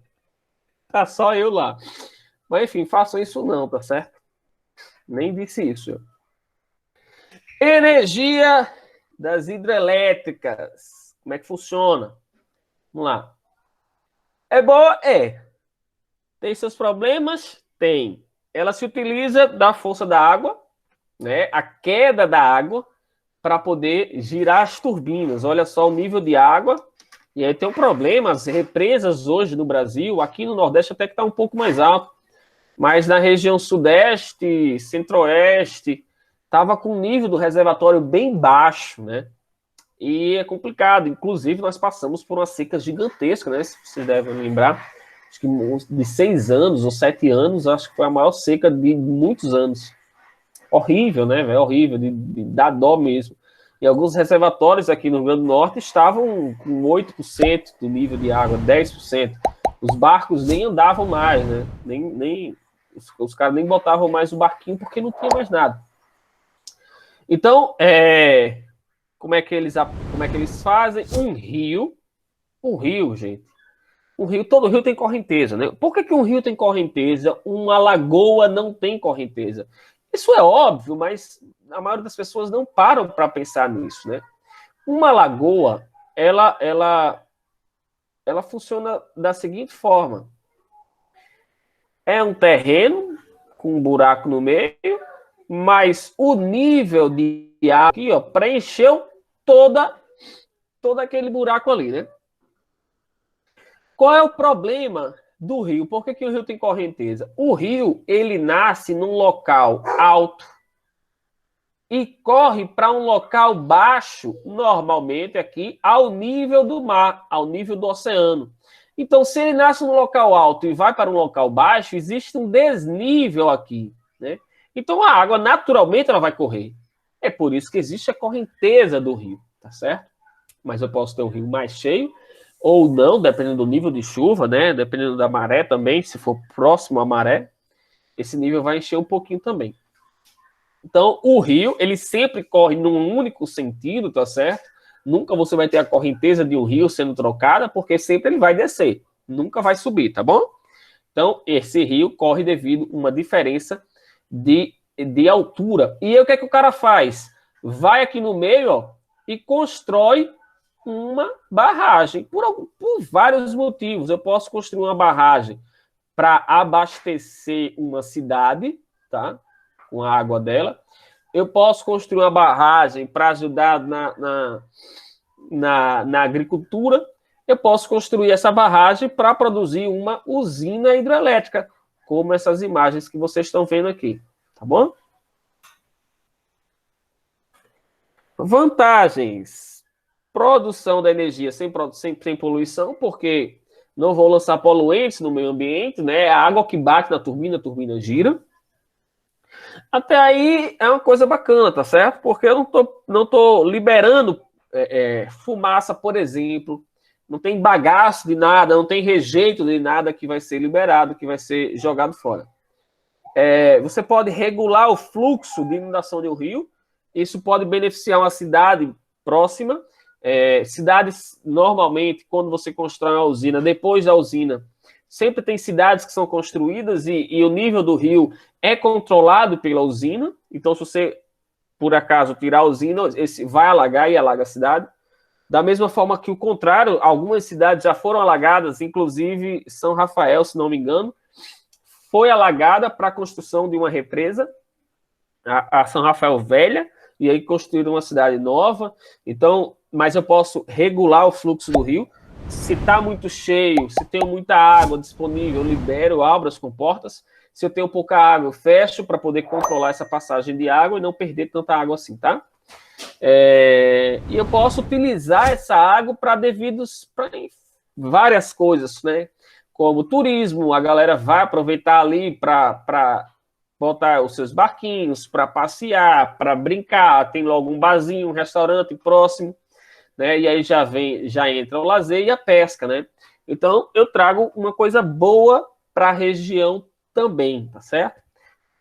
Tá só eu lá. Mas enfim, façam isso não, tá certo? Nem disse isso. Energia das hidrelétricas. Como é que funciona? Vamos lá. É boa? É. Tem seus problemas? Tem. Ela se utiliza da força da água, né? A queda da água, para poder girar as turbinas. Olha só o nível de água. E aí tem um problema. As represas hoje no Brasil, aqui no Nordeste até que está um pouco mais alto, mas na região Sudeste, Centro-Oeste, estava com o nível do reservatório bem baixo, né? E é complicado. Inclusive, nós passamos por uma seca gigantesca, né? Se vocês devem lembrar, acho que de 6 anos ou 7 anos, acho que foi a maior seca de muitos anos. Horrível, né, velho? Horrível, de dar dó mesmo. E alguns reservatórios aqui no Rio Grande do Norte estavam com 8% do nível de água, 10%. Os barcos nem andavam mais, né? Os caras nem botavam mais o barquinho porque não tinha mais nada. Então, como é que eles fazem? Um rio, gente. Todo rio tem correnteza, né? Por que um rio tem correnteza, uma lagoa não tem correnteza? Isso é óbvio, mas a maioria das pessoas não param para pensar nisso, né? Uma lagoa, ela funciona da seguinte forma. É um terreno com um buraco no meio, mas o nível de água aqui, ó, preencheu todo aquele buraco ali, né? Qual é o problema do rio? Por que o rio tem correnteza? O rio, ele nasce num local alto e corre para um local baixo, normalmente aqui, ao nível do mar, ao nível do oceano. Então, se ele nasce num local alto e vai para um local baixo, existe um desnível aqui, né? Então, a água, naturalmente, ela vai correr. É por isso que existe a correnteza do rio, tá certo? Mas eu posso ter um rio mais cheio ou não, dependendo do nível de chuva, né? Dependendo da maré também, se for próximo à maré, esse nível vai encher um pouquinho também. Então, o rio, ele sempre corre num único sentido, tá certo? Nunca você vai ter a correnteza de um rio sendo trocada, porque sempre ele vai descer, nunca vai subir, tá bom? Então, esse rio corre devido a uma diferença de altura. E aí, o que é que o cara faz? vai aqui no meio, ó, e constrói uma barragem, por vários motivos. Eu posso construir uma barragem para abastecer uma cidade, tá? Com a água dela. Eu posso construir uma barragem para ajudar na agricultura. Eu posso construir essa barragem para produzir uma usina hidrelétrica, como essas imagens que vocês estão vendo aqui, tá bom? Vantagens. Produção da energia sem poluição, porque não vou lançar poluentes no meio ambiente, né? É a água que bate na turbina, a turbina gira. Até aí é uma coisa bacana, tá certo? Porque eu não tô liberando fumaça, por exemplo. Não tem bagaço de nada, não tem rejeito de nada que vai ser liberado, que vai ser jogado fora. Você pode regular o fluxo de inundação de um rio. Isso pode beneficiar uma cidade próxima. Cidades, normalmente, quando você constrói uma usina, depois da usina, sempre tem cidades que são construídas e o nível do rio é controlado pela usina. Então, se você, por acaso, tirar a usina, esse vai alagar e alaga a cidade. Da mesma forma que o contrário, algumas cidades já foram alagadas, inclusive São Rafael, se não me engano, foi alagada para a construção de uma represa, a São Rafael Velha, e aí construíram uma cidade nova. Então, mas eu posso regular o fluxo do rio. Se está muito cheio, se tenho muita água disponível, eu libero, abro as comportas. Se eu tenho pouca água, eu fecho para poder controlar essa passagem de água e não perder tanta água assim, tá? E eu posso utilizar essa água para várias coisas, né? Como turismo, a galera vai aproveitar ali para botar os seus barquinhos, para passear, para brincar, tem logo um barzinho, um restaurante próximo, né? E aí já entra o lazer e a pesca, né? Então, eu trago uma coisa boa para a região também, tá certo?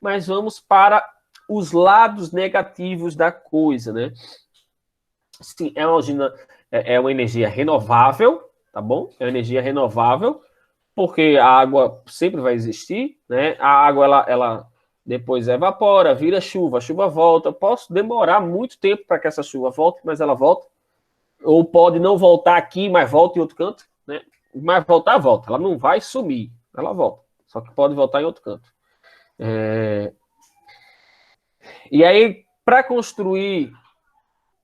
Mas vamos para os lados negativos da coisa, né? Sim, é uma energia renovável, tá bom? É uma energia renovável, porque a água sempre vai existir, né? A água, ela depois evapora, vira chuva, a chuva volta. Eu posso demorar muito tempo para que essa chuva volte, mas ela volta. Ou pode não voltar aqui, mas volta em outro canto, né? Mas voltar, volta. Ela não vai sumir, ela volta. Só que pode voltar em outro canto. E aí, para construir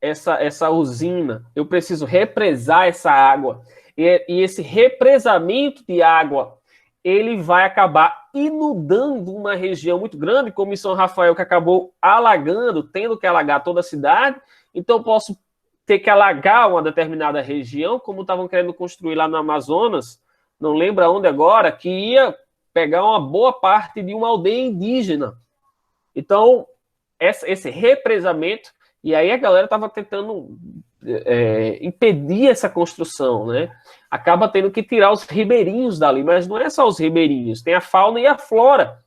essa usina, eu preciso represar essa água. E esse represamento de água, ele vai acabar inundando uma região muito grande, como em São Rafael, que acabou alagando, tendo que alagar toda a cidade. Então, eu posso ter que alagar uma determinada região, como estavam querendo construir lá no Amazonas, não lembro aonde agora, que ia pegar uma boa parte de uma aldeia indígena. Então, esse represamento, e aí a galera estava tentando impedir essa construção, né? Acaba tendo que tirar os ribeirinhos dali, mas não é só os ribeirinhos, tem a fauna e a flora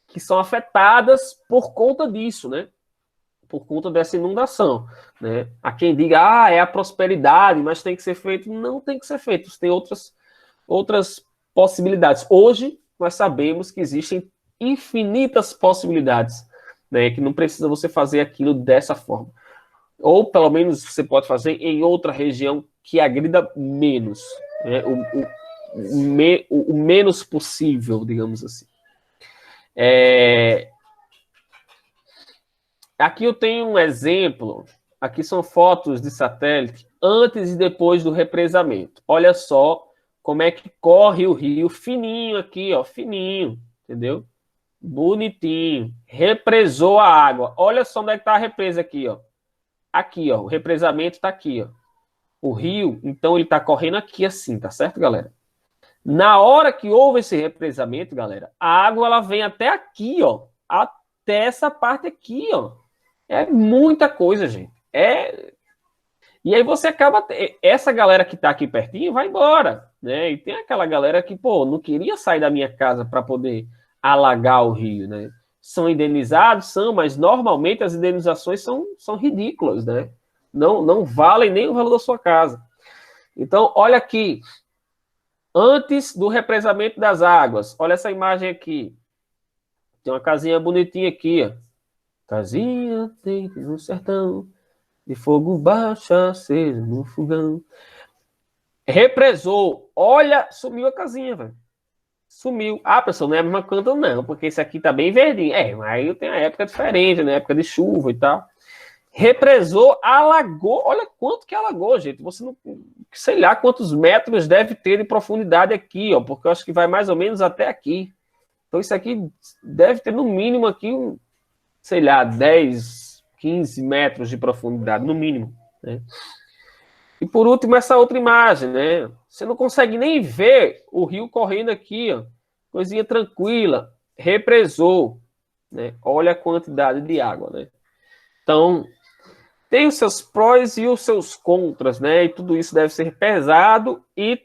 que são afetadas por conta disso, né? Por conta dessa inundação, né? Há quem diga, é a prosperidade, mas tem que ser feito. Não tem que ser feito, tem outras possibilidades. Hoje, nós sabemos que existem infinitas possibilidades, né? Que não precisa você fazer aquilo dessa forma. Ou, pelo menos, você pode fazer em outra região que agrida menos, né? O menos possível, digamos assim. Aqui eu tenho um exemplo. Aqui são fotos de satélite antes e depois do represamento. Olha só como é que corre o rio fininho aqui, ó, fininho, entendeu? Bonitinho. Represou a água. Olha só onde é que está a represa aqui, ó. Aqui, ó, o represamento está aqui, ó. O rio, então, ele está correndo aqui assim, tá certo, galera? Na hora que houve esse represamento, galera, a água, ela vem até aqui, ó. Até essa parte aqui, ó. É muita coisa, gente. E aí você acaba... Essa galera que tá aqui pertinho vai embora, né? E tem aquela galera que, não queria sair da minha casa para poder alagar o rio, né? São indenizados, mas normalmente as indenizações são ridículas, né? Não valem nem o valor da sua casa. Então, olha aqui. Antes do represamento das águas. Olha essa imagem aqui. Tem uma casinha bonitinha aqui, ó. casinha tem no sertão, de fogo baixo aceso no fogão. Represou. Olha, sumiu a casinha, velho. Sumiu. Ah, pessoal, não é a mesma canta, não, porque esse aqui tá bem verdinho. Mas aí tem a época diferente, né? Época de chuva e tal. Represou, alagou. Olha quanto que alagou, gente. Você não. Sei lá quantos metros deve ter de profundidade aqui, ó, porque eu acho que vai mais ou menos até aqui. Então, isso aqui deve ter no mínimo aqui, sei lá, 10, 15 metros de profundidade, no mínimo, né? E por último, essa outra imagem, né? Você não consegue nem ver o rio correndo aqui, ó. Coisinha tranquila. Represou, né? Olha a quantidade de água, né? Então, tem os seus prós e os seus contras, né? E tudo isso deve ser pesado e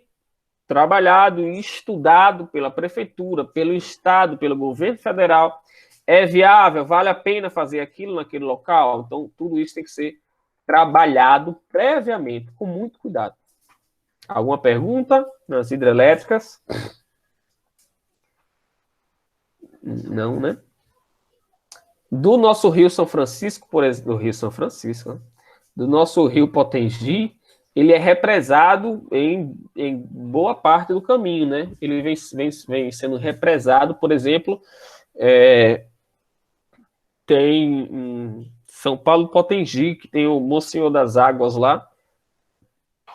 trabalhado e estudado pela prefeitura, pelo estado, pelo governo federal. É viável? Vale a pena fazer aquilo naquele local? Então, tudo isso tem que ser trabalhado previamente, com muito cuidado. Alguma pergunta nas hidrelétricas? Não, né? Do nosso Rio São Francisco, por exemplo, do Rio São Francisco, né? Do nosso Rio Potengi, ele é represado em boa parte do caminho, né? Ele vem sendo represado, por exemplo, tem São Paulo Potengi, que tem o Monsenhor das Águas lá,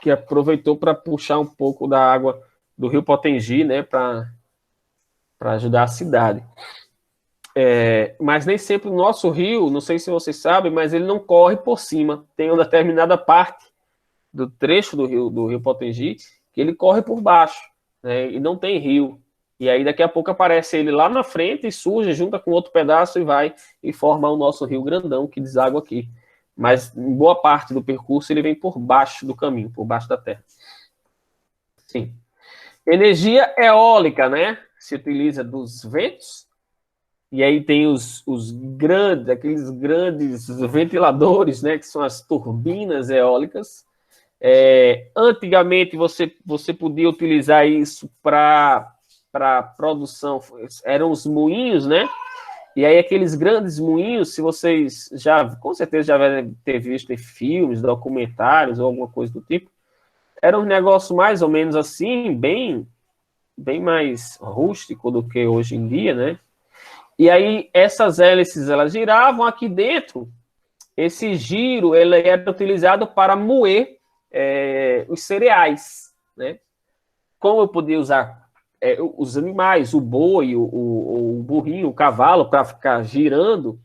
que aproveitou para puxar um pouco da água do Rio Potengi, né, para ajudar a cidade. Mas nem sempre o nosso rio, não sei se vocês sabem, mas ele não corre por cima. Tem uma determinada parte do trecho do rio Potengi que ele corre por baixo, né, e não tem rio. E aí daqui a pouco aparece ele lá na frente e surge, junta com outro pedaço e vai e forma o nosso rio grandão que deságua aqui. Mas em boa parte do percurso ele vem por baixo do caminho, por baixo da terra. Sim. Energia eólica, né? Se utiliza dos ventos. E aí tem aqueles grandes ventiladores, né? Que são as turbinas eólicas. Antigamente você podia utilizar isso para produção, eram os moinhos, né? E aí aqueles grandes moinhos, se vocês com certeza já devem ter visto em filmes, documentários ou alguma coisa do tipo, era um negócio mais ou menos assim, bem mais rústico do que hoje em dia, né? E aí essas hélices, elas giravam aqui dentro. Esse giro, ele era utilizado para moer os cereais, né? Como eu podia usar os animais, o boi, o burrinho, o cavalo, para ficar girando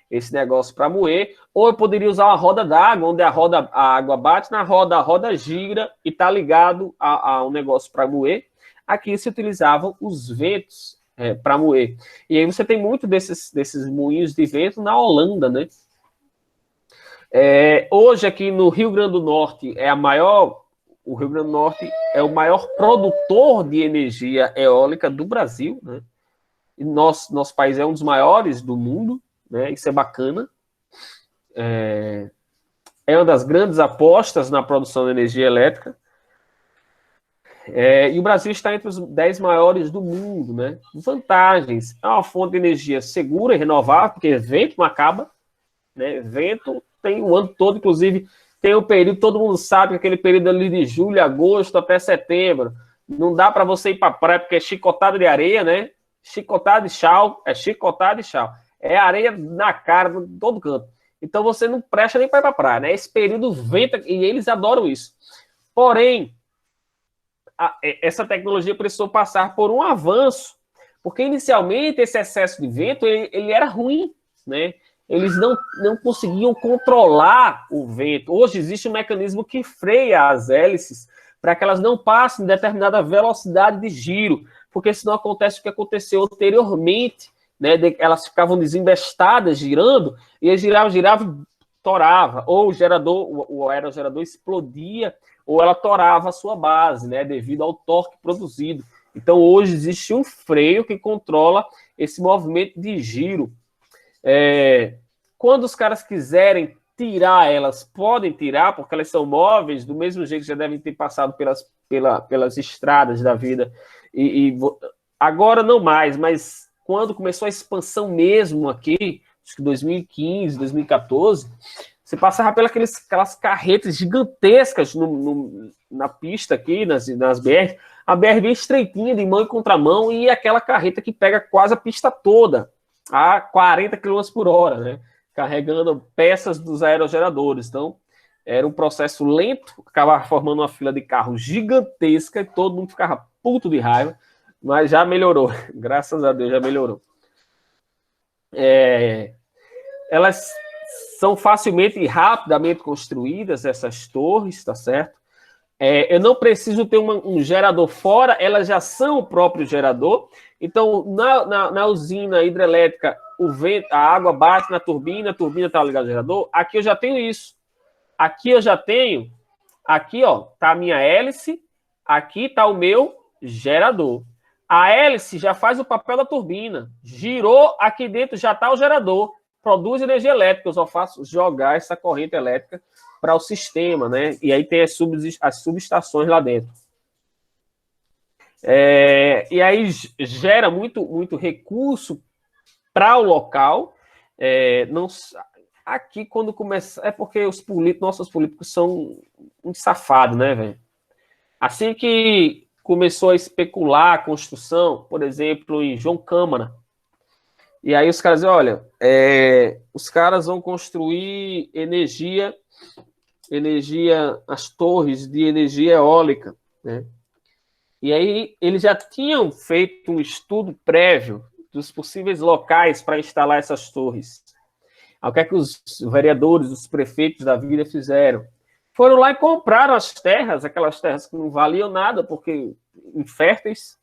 esse negócio para moer, ou eu poderia usar uma roda d'água, onde a água bate na roda, a roda gira e está ligado a um negócio para moer. Aqui se utilizavam os ventos para moer. E aí você tem muito desses moinhos de vento na Holanda, né? Hoje aqui no Rio Grande do Norte o Rio Grande do Norte é o maior produtor de energia eólica do Brasil, né? E nosso país é um dos maiores do mundo, né? Isso é bacana. É uma das grandes apostas na produção de energia elétrica. E o Brasil está entre os 10 maiores do mundo, né? Vantagens: é uma fonte de energia segura e renovável, porque vento não acaba, né? Vento tem o ano todo, inclusive tem um período, todo mundo sabe que aquele período ali de julho, agosto até setembro, não dá para você ir para a praia porque é chicotada de areia, né? Chicotada de chau, chicotada de chau. É areia na cara, em todo canto. Então você não presta nem para ir para a praia, né? Esse período venta, e eles adoram isso. Porém, essa tecnologia precisou passar por um avanço, porque inicialmente esse excesso de vento ele era ruim, né? Eles não conseguiam controlar o vento. Hoje existe um mecanismo que freia as hélices para que elas não passem determinada velocidade de giro, porque senão acontece o que aconteceu anteriormente, né? Elas ficavam desembestadas girando, e aí girava e torava, ou o aerogerador explodia, ou ela torava a sua base, né? Devido ao torque produzido. Então hoje existe um freio que controla esse movimento de giro. Quando os caras quiserem tirar, elas podem tirar, porque elas são móveis, do mesmo jeito que já devem ter passado pelas estradas da vida. Agora não mais, mas quando começou a expansão mesmo aqui, acho que 2015, 2014, você passava aquelas carretas gigantescas na pista aqui, nas BR, a BR bem estreitinha, de mão e contramão, e aquela carreta que pega quase a pista toda, a 40 km por hora, né? Carregando peças dos aerogeradores. Então, era um processo lento, acabava formando uma fila de carros gigantesca e todo mundo ficava puto de raiva, mas já melhorou, graças a Deus já melhorou. Elas são facilmente e rapidamente construídas, essas torres, tá certo? Eu não preciso ter um gerador fora, elas já são o próprio gerador. Então, na usina hidrelétrica, o vento, a água bate na turbina, a turbina está ligada ao gerador. Aqui eu já tenho isso. Aqui eu já tenho, aqui ó, tá a minha hélice, aqui tá o meu gerador. A hélice já faz o papel da turbina. Girou, aqui dentro já está o gerador. Produz energia elétrica, eu só faço jogar essa corrente elétrica para o sistema, né? E aí tem as subestações lá dentro. E aí gera muito recurso para o local. Aqui, quando começa... É porque nossos políticos são muito safados, né, velho? Assim que começou a especular a construção, por exemplo, em João Câmara, e aí os caras dizem, olha, os caras vão construir as torres de energia eólica, né? E aí eles já tinham feito um estudo prévio dos possíveis locais para instalar essas torres. O que é que os vereadores, os prefeitos da vida fizeram? Foram lá e compraram as terras, aquelas terras que não valiam nada, porque inférteis,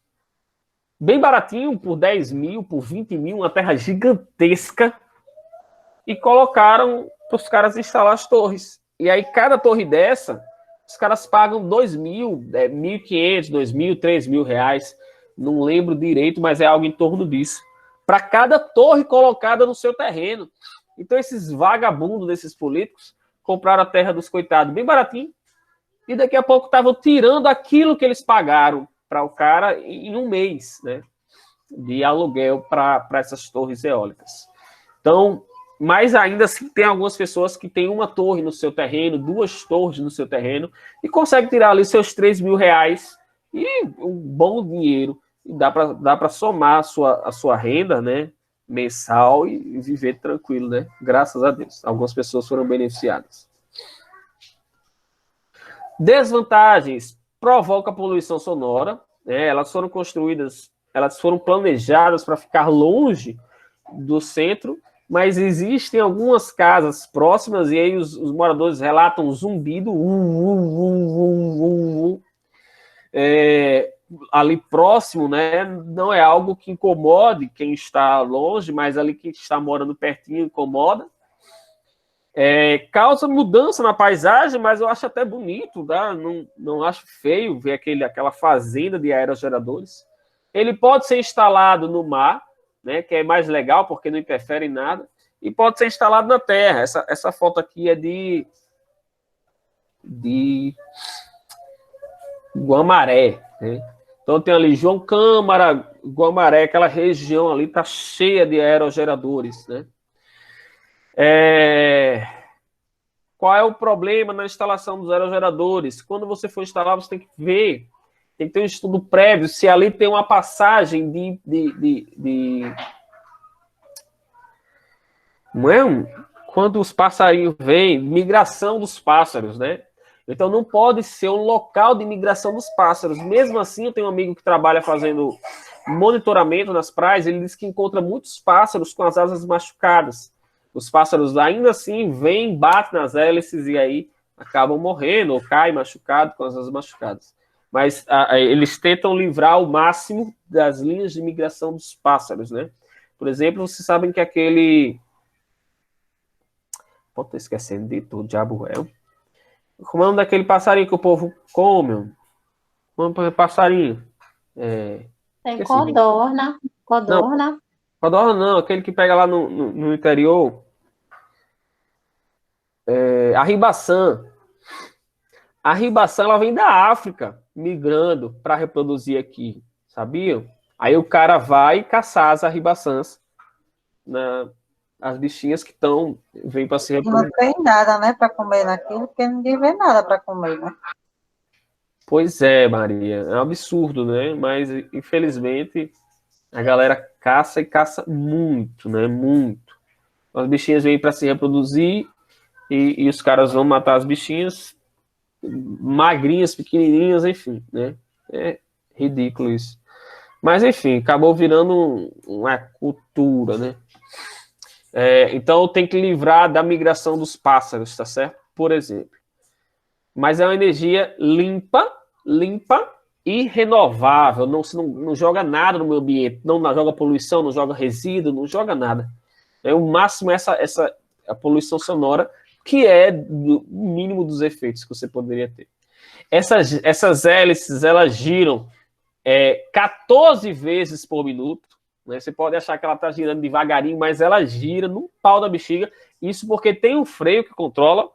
bem baratinho, por 10 mil, por 20 mil, uma terra gigantesca, e colocaram para os caras instalar as torres. E aí, cada torre dessa, os caras pagam 2 mil, 1.500, 2 mil, 3 mil reais, não lembro direito, mas é algo em torno disso, para cada torre colocada no seu terreno. Então, esses vagabundos desses políticos compraram a terra dos coitados bem baratinho, e daqui a pouco estavam tirando aquilo que eles pagaram para o cara em um mês, né, de aluguel para essas torres eólicas. Então, mas ainda assim tem algumas pessoas que têm uma torre no seu terreno, 2 torres no seu terreno, e conseguem tirar ali seus 3 mil reais e um bom dinheiro, e dá para somar a sua renda, né, mensal, e viver tranquilo, né? Graças a Deus. Algumas pessoas foram beneficiadas. Desvantagens: provoca poluição sonora, né? Elas foram construídas, elas foram planejadas para ficar longe do centro, mas existem algumas casas próximas e aí os moradores relatam zumbido ali próximo, né? Não é algo que incomode quem está longe, mas ali quem está morando pertinho incomoda. Causa mudança na paisagem, mas eu acho até bonito, tá? Não acho feio ver aquela fazenda de aerogeradores. Ele pode ser instalado no mar, né, que é mais legal porque não interfere em nada, e pode ser instalado na terra. Essa foto aqui é de Guamaré, né? Então tem ali João Câmara, Guamaré, aquela região ali está cheia de aerogeradores, né? Qual é o problema na instalação dos aerogeradores? Quando você for instalar, você tem que ver, tem que ter um estudo prévio se ali tem uma passagem não é quando os passarinhos vêm, migração dos pássaros, né? Então não pode ser um local de migração dos pássaros. Mesmo assim, eu tenho um amigo que trabalha fazendo monitoramento nas praias, ele diz que encontra muitos pássaros com as asas machucadas. Os pássaros ainda assim vêm, batem nas hélices e aí acabam morrendo ou caem machucados com as asas machucadas. Mas eles tentam livrar ao máximo das linhas de migração dos pássaros, né? Por exemplo, vocês sabem que aquele... Pô, tô esquecendo de tudo, diabo é. Como é o nome daquele passarinho que o povo come? Como passarinho? Tem codorna. Codorna. Codorna não, aquele que pega lá no interior. A ribaçã. A ribaçã, ela vem da África, migrando para reproduzir aqui, sabiam? Aí o cara vai caçar as ribaçãs as bichinhas que vêm para se E não reproduzir. tem nada, né, para comer naquilo, porque ninguém vê nada para comer, né? Pois é, Maria, é um absurdo, né? Mas, infelizmente, a galera caça e caça muito, né? Muito. As bichinhas vêm para se reproduzir e os caras vão matar as bichinhas magrinhas, pequenininhas, enfim, né? É ridículo isso. Mas, enfim, acabou virando uma cultura, né? Então, tem que livrar da migração dos pássaros, tá certo? Por exemplo. Mas é uma energia limpa e renovável. Você não joga nada no meio ambiente, não joga poluição, não joga resíduo, não joga nada. O máximo é a poluição sonora, que é o mínimo dos efeitos que você poderia ter. Essas hélices, elas giram 14 vezes por minuto. Né? Você pode achar que ela está girando devagarinho, mas ela gira no pau da bexiga. Isso porque tem um freio que controla.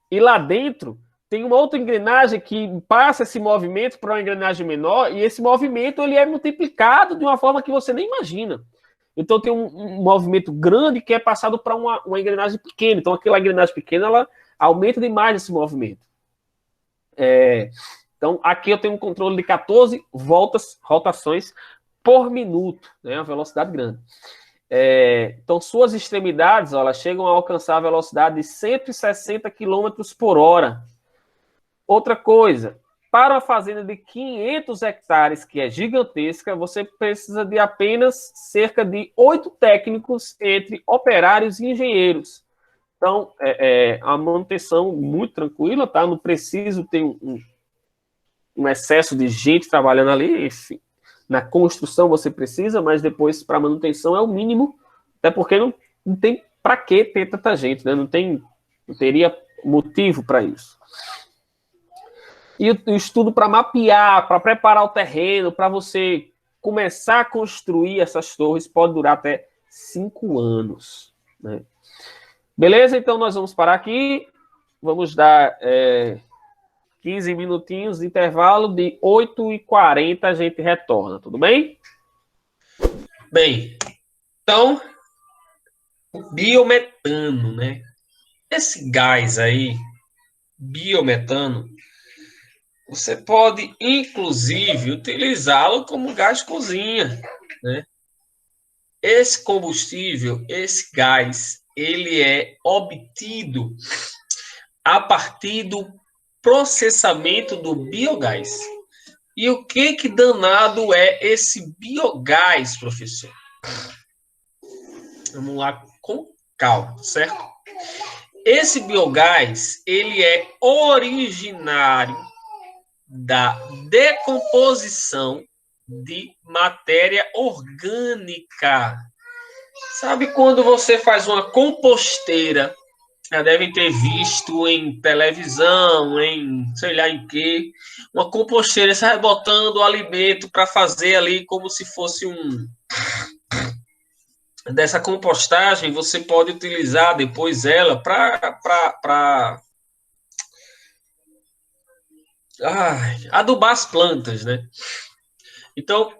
E lá dentro tem uma outra engrenagem que passa esse movimento para uma engrenagem menor, e esse movimento ele é multiplicado de uma forma que você nem imagina. Então tem um movimento grande que é passado para uma engrenagem pequena. Então aquela engrenagem pequena ela aumenta demais esse movimento. Então aqui eu tenho um controle de 14 rotações por minuto, né? Uma velocidade grande. Então suas extremidades, elas chegam a alcançar a velocidade de 160 km por hora. Outra coisa, para uma fazenda de 500 hectares, que é gigantesca, você precisa de apenas cerca de 8 técnicos entre operários e engenheiros. Então, a manutenção muito tranquila, tá? Não preciso ter um excesso de gente trabalhando ali, enfim. Na construção você precisa, mas depois para manutenção é o mínimo, até porque não tem para que ter tanta gente, né? Não teria motivo para isso. E o estudo para mapear, para preparar o terreno, para você começar a construir essas torres, pode durar até 5 anos. Né? Beleza? Então nós vamos parar aqui. Vamos dar 15 minutinhos de intervalo. De 8h40 a gente retorna. Tudo bem? Bem, então, o biometano, né? Esse gás aí, biometano, você pode, inclusive, utilizá-lo como gás de cozinha, né? Esse combustível, esse gás, ele é obtido a partir do processamento do biogás. E o que danado é esse biogás, professor? Vamos lá com calma, certo? Esse biogás, ele é originário da decomposição de matéria orgânica. Sabe quando você faz uma composteira? Já devem ter visto em televisão, em sei lá em quê. Uma composteira, você vai botando o alimento para fazer ali como se fosse dessa compostagem, você pode utilizar depois ela para adubar as plantas, né? Então,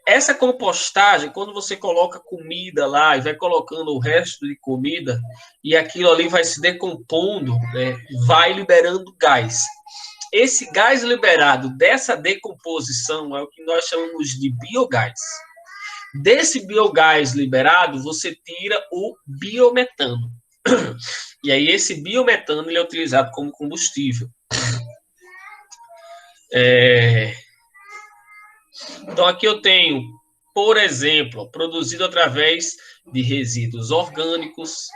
essa compostagem, quando você coloca comida lá e vai colocando o resto de comida, e aquilo ali vai se decompondo, né, vai liberando gás. Esse gás liberado dessa decomposição é o que nós chamamos de biogás. Desse biogás liberado, você tira o biometano. E aí esse biometano ele é utilizado como combustível. Então, aqui eu tenho, por exemplo, produzido através de resíduos orgânicos,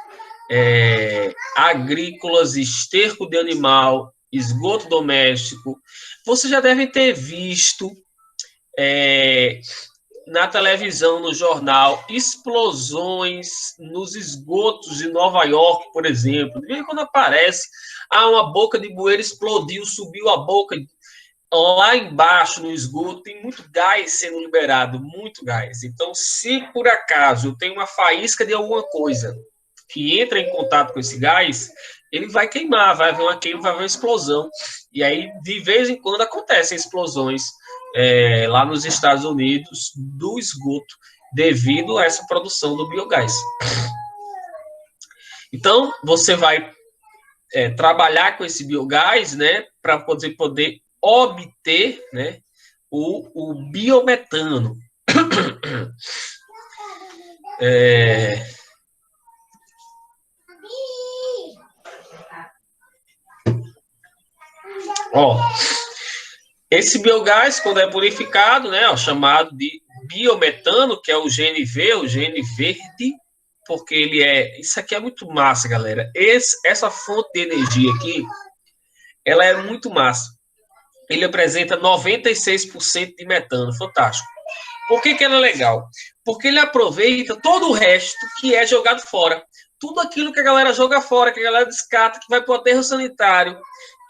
agrícolas, esterco de animal, esgoto doméstico. Você já deve ter visto na televisão, no jornal, explosões nos esgotos de Nova York, por exemplo. De vez em quando aparece, uma boca de bueiro explodiu, subiu a boca. Lá embaixo, no esgoto, tem muito gás sendo liberado, muito gás. Então, se por acaso eu tenho uma faísca de alguma coisa que entra em contato com esse gás, ele vai queimar, vai haver uma queima, vai haver uma explosão. E aí, de vez em quando, acontecem explosões lá nos Estados Unidos do esgoto devido a essa produção do biogás. Então, você vai trabalhar com esse biogás, né, para poder obter, né, o biometano. Esse biogás, quando é purificado, né, chamado de biometano, que é o GNV, o gene verde, porque ele isso aqui é muito massa, galera. Essa fonte de energia aqui, ela é muito massa. Ele apresenta 96% de metano, fantástico. Por que ela é legal? Porque ele aproveita todo o resto que é jogado fora. Tudo aquilo que a galera joga fora, que a galera descarta, que vai para o aterro sanitário,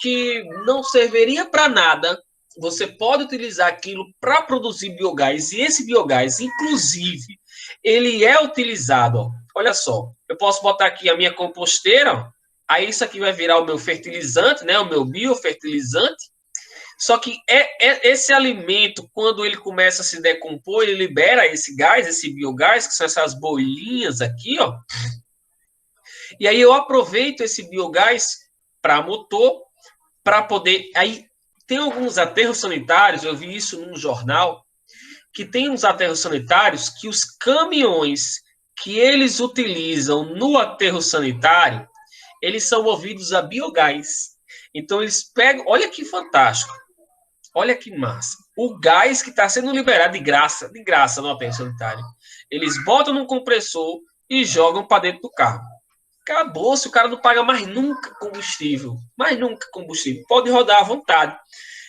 que não serviria para nada, você pode utilizar aquilo para produzir biogás. E esse biogás, inclusive, ele é utilizado, ó, olha só, eu posso botar aqui a minha composteira, ó, aí isso aqui vai virar o meu fertilizante, né, o meu biofertilizante. Só que esse alimento, quando ele começa a se decompor, ele libera esse gás, esse biogás, que são essas bolinhas aqui, ó. E aí eu aproveito esse biogás para motor, para poder... Aí tem alguns aterros sanitários, eu vi isso num jornal, que tem uns aterros sanitários que os caminhões que eles utilizam no aterro sanitário, eles são movidos a biogás. Então eles pegam... Olha que fantástico. Olha que massa. O gás que está sendo liberado de graça no aterro sanitário. Eles botam num compressor e jogam para dentro do carro. Acabou, se o cara não paga mais nunca combustível. Mais nunca combustível. Pode rodar à vontade.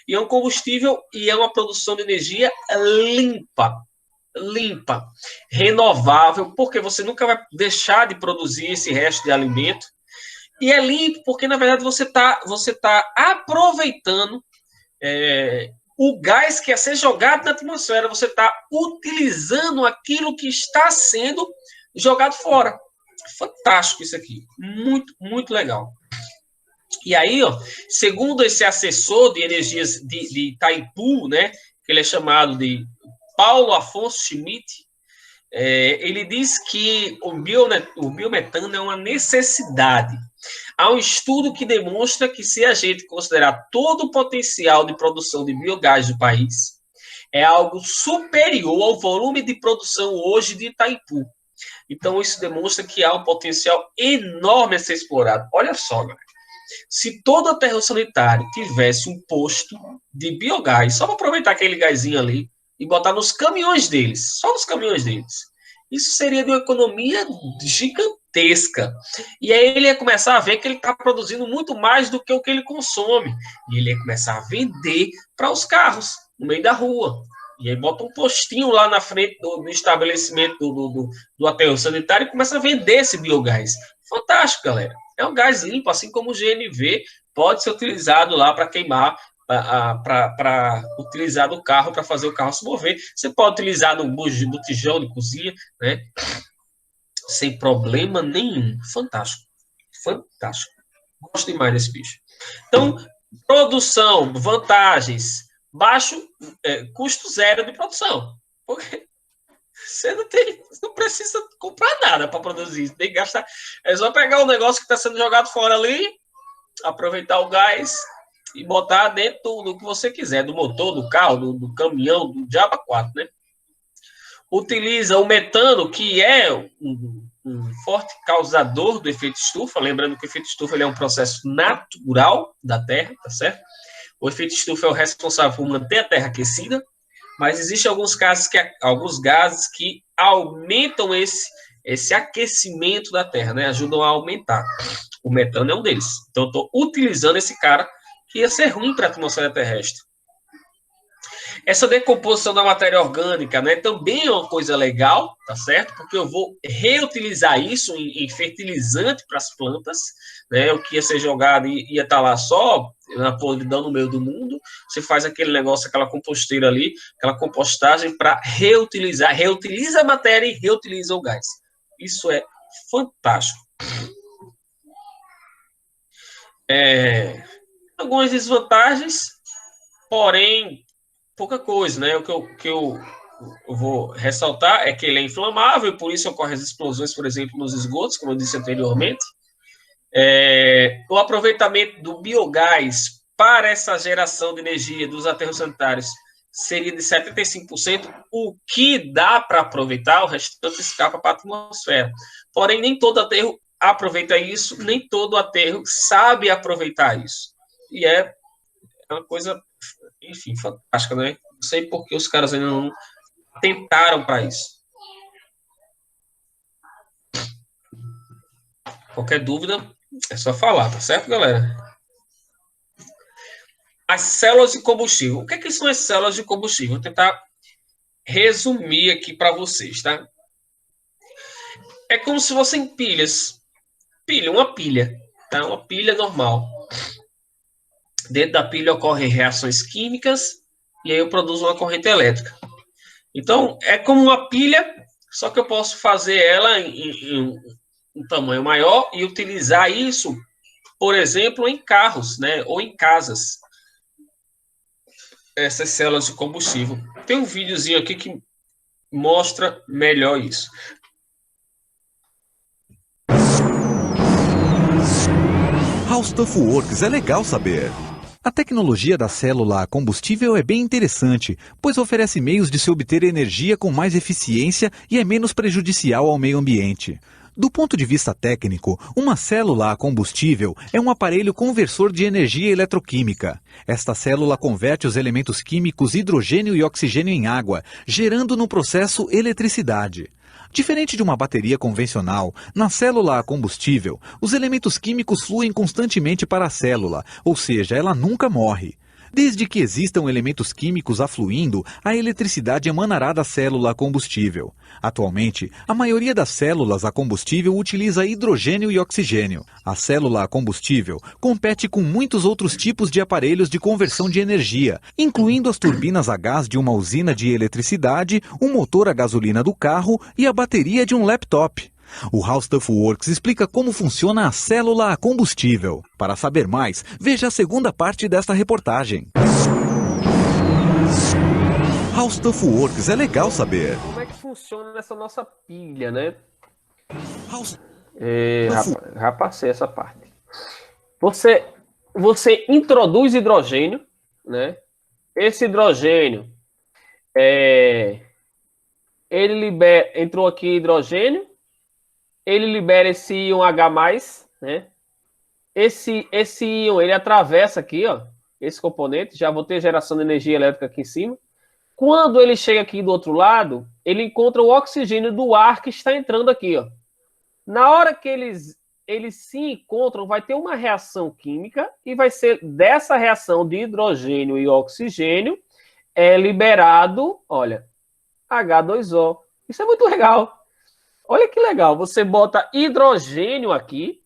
E é um combustível e é uma produção de energia limpa. Limpa. Renovável, porque você nunca vai deixar de produzir esse resto de alimento. E é limpo porque, na verdade, você tá aproveitando o gás que ia ser jogado na atmosfera, você está utilizando aquilo que está sendo jogado fora. Fantástico isso aqui. Muito, muito legal. E aí, ó, segundo esse assessor de energias de Itaipu, né, que ele é chamado de Paulo Afonso Schmidt, ele diz que o biometano é uma necessidade. Há um estudo que demonstra que, se a gente considerar todo o potencial de produção de biogás do país, é algo superior ao volume de produção hoje de Itaipu. Então, isso demonstra que há um potencial enorme a ser explorado. Olha só, galera. Se todo o aterro sanitário tivesse um posto de biogás, só para aproveitar aquele gásinho ali e botar nos caminhões deles, só nos caminhões deles, isso seria de uma economia gigantesca. E aí ele ia começar a ver que ele está produzindo muito mais do que o que ele consome. E ele ia começar a vender para os carros, no meio da rua. E aí bota um postinho lá na frente do estabelecimento do aterro sanitário e começa a vender esse biogás. Fantástico, galera. É um gás limpo, assim como o GNV pode ser utilizado lá para queimar, para utilizar no carro, para fazer o carro se mover. Você pode utilizar no botijão de cozinha, né? Sem problema nenhum. Fantástico. Fantástico. Gosto demais desse bicho. Então, produção, vantagens. Baixo, custo zero de produção. Porque você não precisa comprar nada para produzir. Tem que gastar. É só pegar o negócio que está sendo jogado fora ali, aproveitar o gás e botar dentro do que você quiser, do motor, do carro, do caminhão, do diabo 4, né? Utiliza o metano, que é um forte causador do efeito estufa. Lembrando que o efeito estufa ele é um processo natural da Terra, tá certo? O efeito estufa é o responsável por manter a Terra aquecida, mas existem alguns gases que aumentam esse aquecimento da Terra, né? Ajudam a aumentar. O metano é um deles. Então, eu estou utilizando esse cara que ia ser ruim para a atmosfera terrestre. Essa decomposição da matéria orgânica, né, também é uma coisa legal, tá certo? Porque eu vou reutilizar isso em fertilizante para as plantas, né? O que ia ser jogado ia estar lá só na podridão no meio do mundo. Você faz aquele negócio, aquela composteira ali, aquela compostagem para reutilisar, reutiliza a matéria e reutiliza o gás. Isso é fantástico. Algumas desvantagens, porém pouca coisa, né? O que eu eu vou ressaltar é que ele é inflamável, e por isso ocorrem as explosões, por exemplo, nos esgotos, como eu disse anteriormente. O aproveitamento do biogás para essa geração de energia dos aterros sanitários seria de 75%, o que dá para aproveitar, o restante escapa para a atmosfera. Porém, nem todo aterro aproveita isso, nem todo aterro sabe aproveitar isso. E é uma coisa, enfim, fantástica, né? Não sei por que os caras ainda não tentaram para isso. Qualquer dúvida, é só falar, tá certo, galera? As células de combustível. O que é que são as células de combustível? Vou tentar resumir aqui para vocês, tá? É como se fossem pilhas. Uma pilha, tá? Uma pilha normal. Dentro da pilha ocorrem reações químicas e aí eu produzo uma corrente elétrica. Então, é como uma pilha, só que eu posso fazer ela em um tamanho maior e utilizar isso, por exemplo, em carros, né? Ou em casas. Essas células de combustível. Tem um videozinho aqui que mostra melhor isso. How Stuff Works é legal saber. A tecnologia da célula a combustível é bem interessante, pois oferece meios de se obter energia com mais eficiência e é menos prejudicial ao meio ambiente. Do ponto de vista técnico, uma célula a combustível é um aparelho conversor de energia eletroquímica. Esta célula converte os elementos químicos hidrogênio e oxigênio em água, gerando no processo eletricidade. Diferente de uma bateria convencional, na célula a combustível, os elementos químicos fluem constantemente para a célula, ou seja, ela nunca morre. Desde que existam elementos químicos afluindo, a eletricidade emanará da célula a combustível. Atualmente, a maioria das células a combustível utiliza hidrogênio e oxigênio. A célula a combustível compete com muitos outros tipos de aparelhos de conversão de energia, incluindo as turbinas a gás de uma usina de eletricidade, o motor a gasolina do carro e a bateria de um laptop. O How Stuff Works explica como funciona a célula a combustível. Para saber mais, veja a segunda parte desta reportagem. How Stuff Works é legal saber. Como é que funciona essa nossa pilha, né? Já passei essa parte. Você introduz hidrogênio, né? Esse hidrogênio, ele entrou aqui hidrogênio, ele libera esse íon H+, né? Esse íon, ele atravessa aqui, ó, esse componente, já vou ter geração de energia elétrica aqui em cima. Quando ele chega aqui do outro lado, ele encontra o oxigênio do ar que está entrando aqui, ó. Na hora que eles se encontram, vai ter uma reação química e vai ser dessa reação de hidrogênio e oxigênio liberado, olha, H2O. Isso é muito legal. Olha que legal, você bota hidrogênio aqui,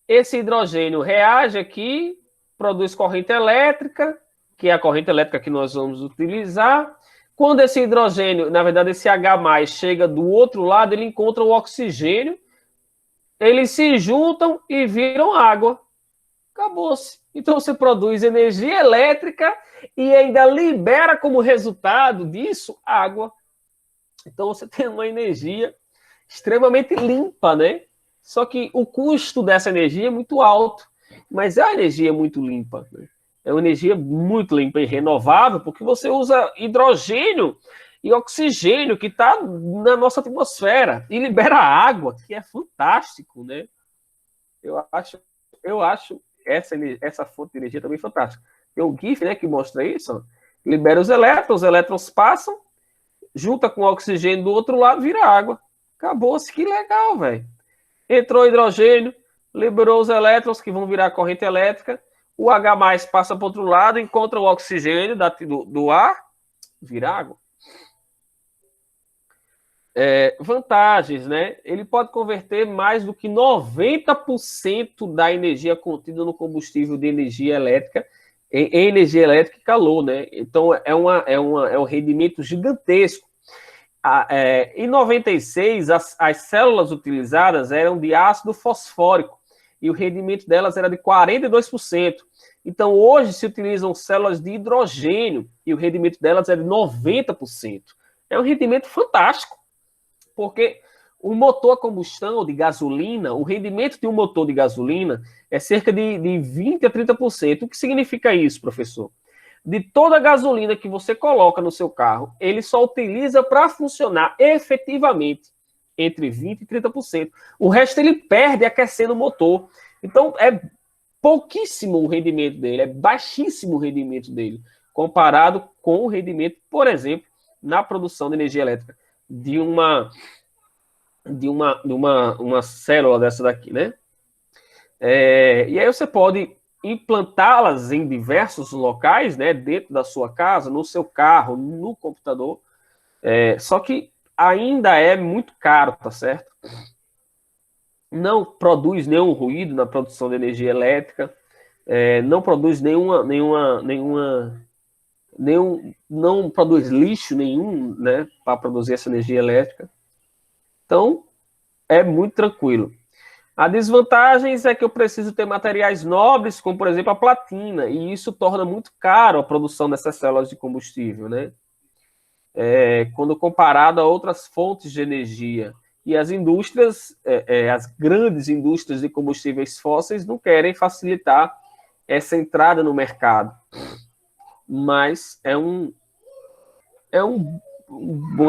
esse hidrogênio reage aqui, produz corrente elétrica, que é a corrente elétrica que nós vamos utilizar. Quando esse hidrogênio, na verdade esse H+, chega do outro lado, ele encontra o oxigênio, eles se juntam e viram água. Acabou-se. Então você produz energia elétrica e ainda libera como resultado disso água. Então você tem uma energia extremamente limpa, né? Só que o custo dessa energia é muito alto, mas é uma energia muito limpa, né? É uma energia muito limpa e renovável, porque você usa hidrogênio e oxigênio que está na nossa atmosfera e libera água, que é fantástico, né? Eu acho essa fonte de energia também fantástica. Tem um GIF, né, que mostra isso, ó. Libera os elétrons passam, junta com o oxigênio do outro lado, vira água. Acabou-se, que legal, velho. Entrou hidrogênio, liberou os elétrons que vão virar corrente elétrica, o H+ passa para o outro lado, encontra o oxigênio do ar, vira água. Vantagens, né? Ele pode converter mais do que 90% da energia contida no combustível de energia elétrica em energia elétrica e calor, né? Então, é um rendimento gigantesco. Em 96, as células utilizadas eram de ácido fosfórico e o rendimento delas era de 42%. Então, hoje se utilizam células de hidrogênio e o rendimento delas é de 90%. É um rendimento fantástico, porque o motor a combustão de gasolina, o rendimento de um motor de gasolina é cerca de 20% a 30%. O que significa isso, professor? De toda a gasolina que você coloca no seu carro, ele só utiliza para funcionar efetivamente entre 20% e 30%. O resto ele perde aquecendo o motor. Então, é pouquíssimo o rendimento dele, é baixíssimo o rendimento dele, comparado com o rendimento, por exemplo, na produção de energia elétrica de uma célula dessa daqui, né? E aí você pode implantá-las em diversos locais, né? Dentro da sua casa, no seu carro, no computador. Só que ainda é muito caro, tá certo? Não produz nenhum ruído na produção de energia elétrica, não produz não produz lixo nenhum, né? Para produzir essa energia elétrica. Então, é muito tranquilo. A desvantagem é que eu preciso ter materiais nobres, como, por exemplo, a platina, e isso torna muito caro a produção dessas células de combustível, né? Quando comparado a outras fontes de energia. E as indústrias, as grandes indústrias de combustíveis fósseis não querem facilitar essa entrada no mercado. Mas é uma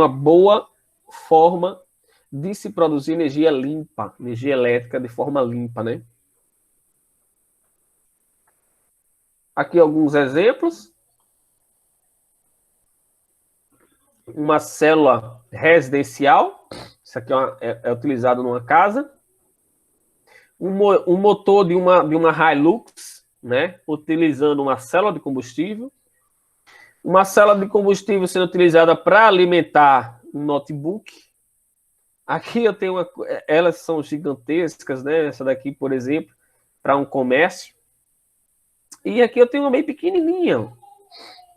boa forma de se produzir energia limpa, energia elétrica de forma limpa, né? Aqui alguns exemplos. Uma célula residencial, isso aqui é utilizado numa casa. Um motor de uma Hilux, né? Utilizando uma célula de combustível. Uma célula de combustível sendo utilizada para alimentar um notebook. Aqui eu tenho elas são gigantescas, né? Essa daqui, por exemplo, para um comércio. E aqui eu tenho uma bem pequenininha.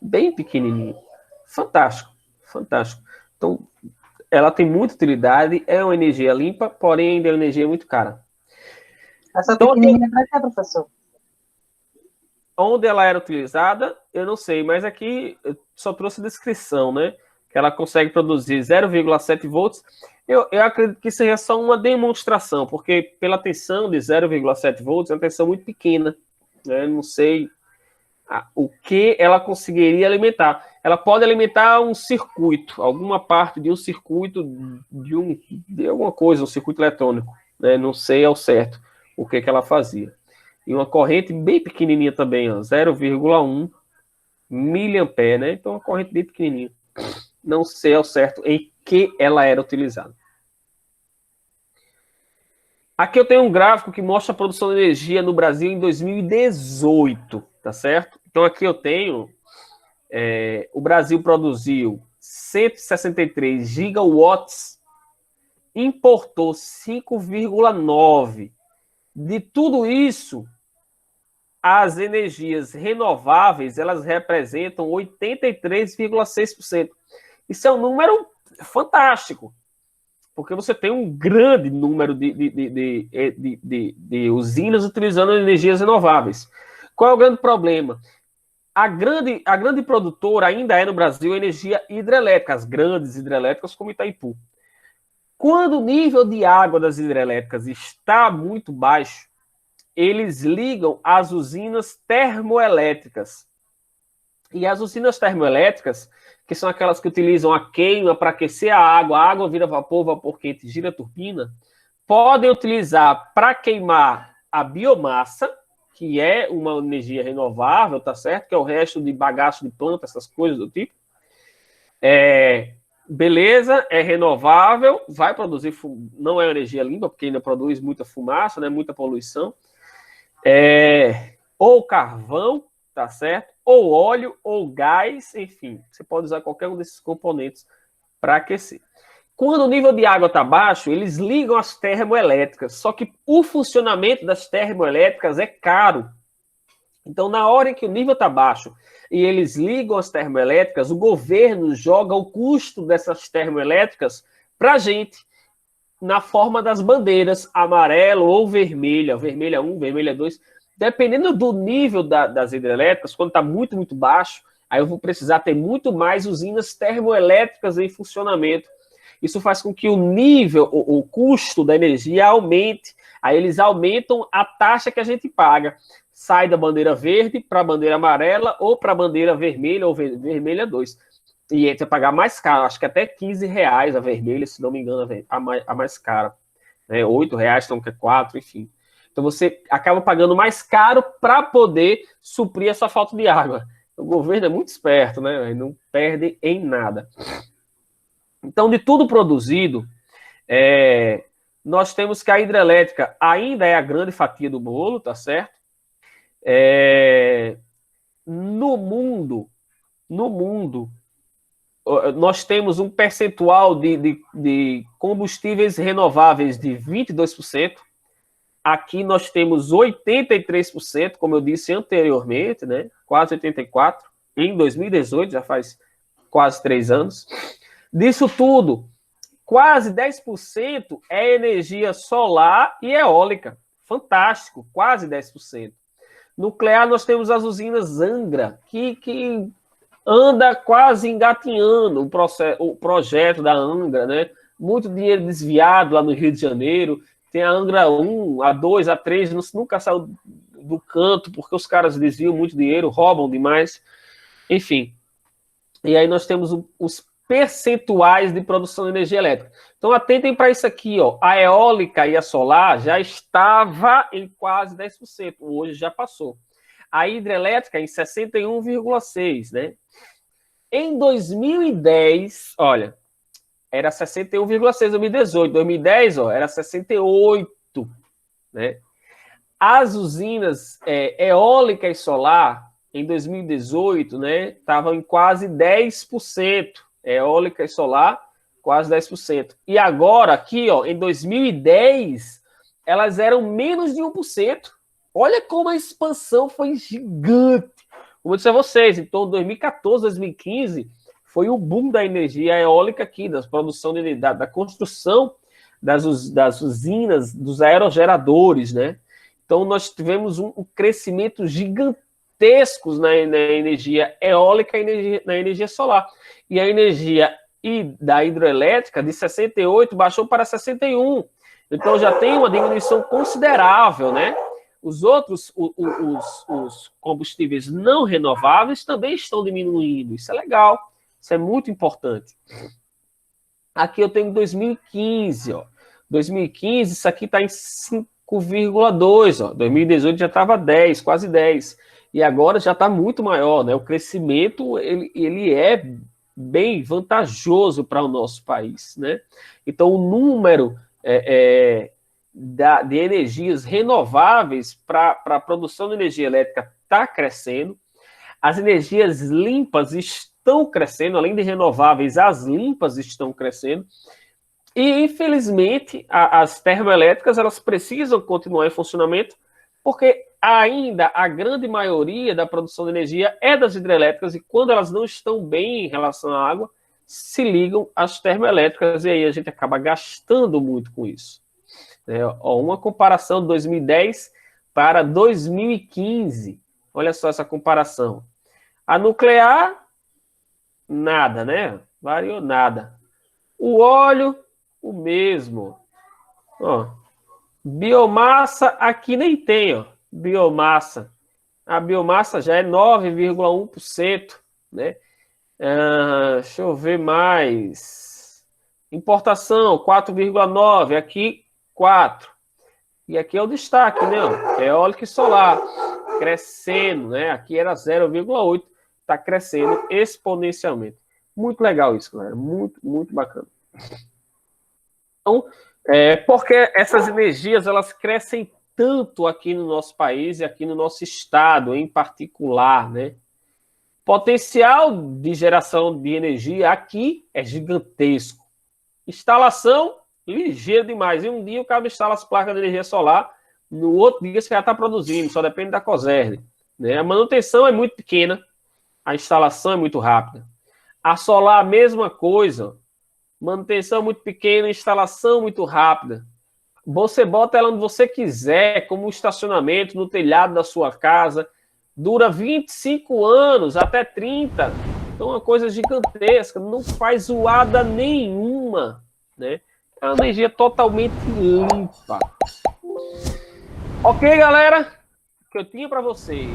Bem pequenininha. Fantástico. Fantástico. Então, ela tem muita utilidade, é uma energia limpa, porém ainda é uma energia muito cara. Essa pequenininha para quê, professor? Onde ela era utilizada, eu não sei, mas aqui eu só trouxe a descrição, né? Que ela consegue produzir 0,7 volts. Eu acredito que seja só uma demonstração, porque pela tensão de 0,7 volts, é uma tensão muito pequena. Né? Não sei o que ela conseguiria alimentar. Ela pode alimentar um circuito, alguma parte de um circuito de alguma coisa, um circuito eletrônico. Né? Não sei ao certo o que ela fazia. E uma corrente bem pequenininha também, 0,1 miliampere, né? Então, uma corrente bem pequenininha. Não sei ao certo em que ela era utilizada. Aqui eu tenho um gráfico que mostra a produção de energia no Brasil em 2018, tá certo? Então, aqui eu tenho... o Brasil produziu 163 gigawatts, importou 5,9. De tudo isso, as energias renováveis, elas representam 83,6%. Isso é um número fantástico, porque você tem um grande número de usinas utilizando energias renováveis. Qual é o grande problema? A grande produtora ainda é no Brasil a energia hidrelétrica, as grandes hidrelétricas como Itaipu. Quando o nível de água das hidrelétricas está muito baixo, eles ligam as usinas termoelétricas. E as usinas termoelétricas, que são aquelas que utilizam a queima para aquecer a água vira vapor, vapor quente gira a turbina, podem utilizar para queimar a biomassa, que é uma energia renovável, tá certo? Que é o resto de bagaço de planta, essas coisas do tipo. Beleza, é renovável, vai produzir, não é energia limpa, porque ainda produz muita fumaça, né, muita poluição. Ou carvão, tá certo? Ou óleo, ou gás, enfim, você pode usar qualquer um desses componentes para aquecer. Quando o nível de água está baixo, eles ligam as termoelétricas, só que o funcionamento das termoelétricas é caro. Então, na hora em que o nível está baixo e eles ligam as termoelétricas, o governo joga o custo dessas termoelétricas para a gente, na forma das bandeiras, amarelo ou vermelha, vermelha 1, vermelha 2, dependendo do nível das hidrelétricas, quando está muito, muito baixo, aí eu vou precisar ter muito mais usinas termoelétricas em funcionamento. Isso faz com que o nível, o custo da energia aumente. Aí eles aumentam a taxa que a gente paga. Sai da bandeira verde para a bandeira amarela ou para a bandeira vermelha ou vermelha 2. E entra a pagar mais caro, acho que até R$15 a vermelha, se não me engano, a mais cara. Né? R$8, então que é 4, enfim. Então você acaba pagando mais caro para poder suprir essa falta de água. O governo é muito esperto, né? Não perde em nada. Então, de tudo produzido, nós temos que a hidrelétrica ainda é a grande fatia do bolo, tá certo? No mundo, nós temos um percentual de combustíveis renováveis de 22%. Aqui nós temos 83%, como eu disse anteriormente, né? Quase 84%. Em 2018, já faz quase 3 anos. Disso tudo, quase 10% é energia solar e eólica. Fantástico, quase 10%. Nuclear, nós temos as usinas Angra, que anda quase engatinhando o projeto da Angra, né? Muito dinheiro desviado lá no Rio de Janeiro. Tem a Angra 1, a 2, a 3, nunca saiu do canto, porque os caras desviam muito dinheiro, roubam demais. Enfim. E aí nós temos os percentuais de produção de energia elétrica. Então, atentem para isso aqui, ó. A eólica e a solar já estava em quase 10%, hoje já passou. A hidrelétrica em 61,6%, né? Em 2010, olha, era 61,6% em 2018. 2010, ó, era 68%, né? As usinas eólica e solar, em 2018, né, estavam em quase 10%. Eólica e solar, quase 10%. E agora, aqui, ó, em 2010, elas eram menos de 1%. Olha como a expansão foi gigante. Como eu disse a vocês, então, 2014, 2015, foi o boom da energia eólica aqui, da produção, da construção das usinas, dos aerogeradores, né? Então, nós tivemos um crescimento gigantesco na energia eólica e na energia solar. E a energia da hidroelétrica, de 68, baixou para 61. Então, já tem uma diminuição considerável, né? Os outros, os combustíveis não renováveis também estão diminuindo. Isso é legal. Isso é muito importante. Aqui eu tenho 2015, ó. 2015, isso aqui está em 5,2, ó. 2018 já estava 10, quase 10. E agora já está muito maior, né? O crescimento, ele é bem vantajoso para o nosso país, né? Então, o número de energias renováveis para a produção de energia elétrica está crescendo. As energias limpas estão crescendo, além de renováveis, as limpas estão crescendo. E, infelizmente, as termoelétricas elas precisam continuar em funcionamento, porque ainda a grande maioria da produção de energia é das hidrelétricas, e quando elas não estão bem em relação à água, se ligam às termoelétricas, e aí a gente acaba gastando muito com isso. Uma comparação de 2010 para 2015. Olha só essa comparação. A nuclear, nada, né? Variou nada. O óleo, o mesmo. Ó, biomassa, aqui nem tem, ó. Biomassa. A biomassa já é 9,1%, né? Deixa eu ver mais. Importação, 4,9%. Aqui, 4%. E aqui é o destaque, né? Eólica e solar. Crescendo, né? Aqui era 0,8%. Está crescendo exponencialmente. Muito legal isso, galera. Muito, muito bacana. Então, porque essas energias, elas crescem tanto aqui no nosso país e aqui no nosso estado, em particular, né? Potencial de geração de energia aqui é gigantesco. Instalação, ligeiro demais. Em um dia o cara instala as placas de energia solar, no outro dia você já está produzindo, só depende da COSERN, né? A manutenção é muito pequena, a instalação é muito rápida. A solar, a mesma coisa. Manutenção muito pequena, instalação muito rápida. Você bota ela onde você quiser, como um estacionamento, no telhado da sua casa. dura 25 anos, até 30. Então, é uma coisa gigantesca, não faz zoada nenhuma, né? É uma energia totalmente limpa. Ok, galera? O que eu tinha para vocês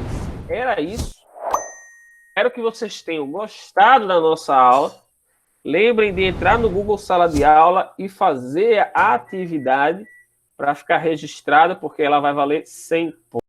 era isso. Espero que vocês tenham gostado da nossa aula. Lembrem de entrar no Google Sala de Aula e fazer a atividade para ficar registrada, porque ela vai valer 100 pontos.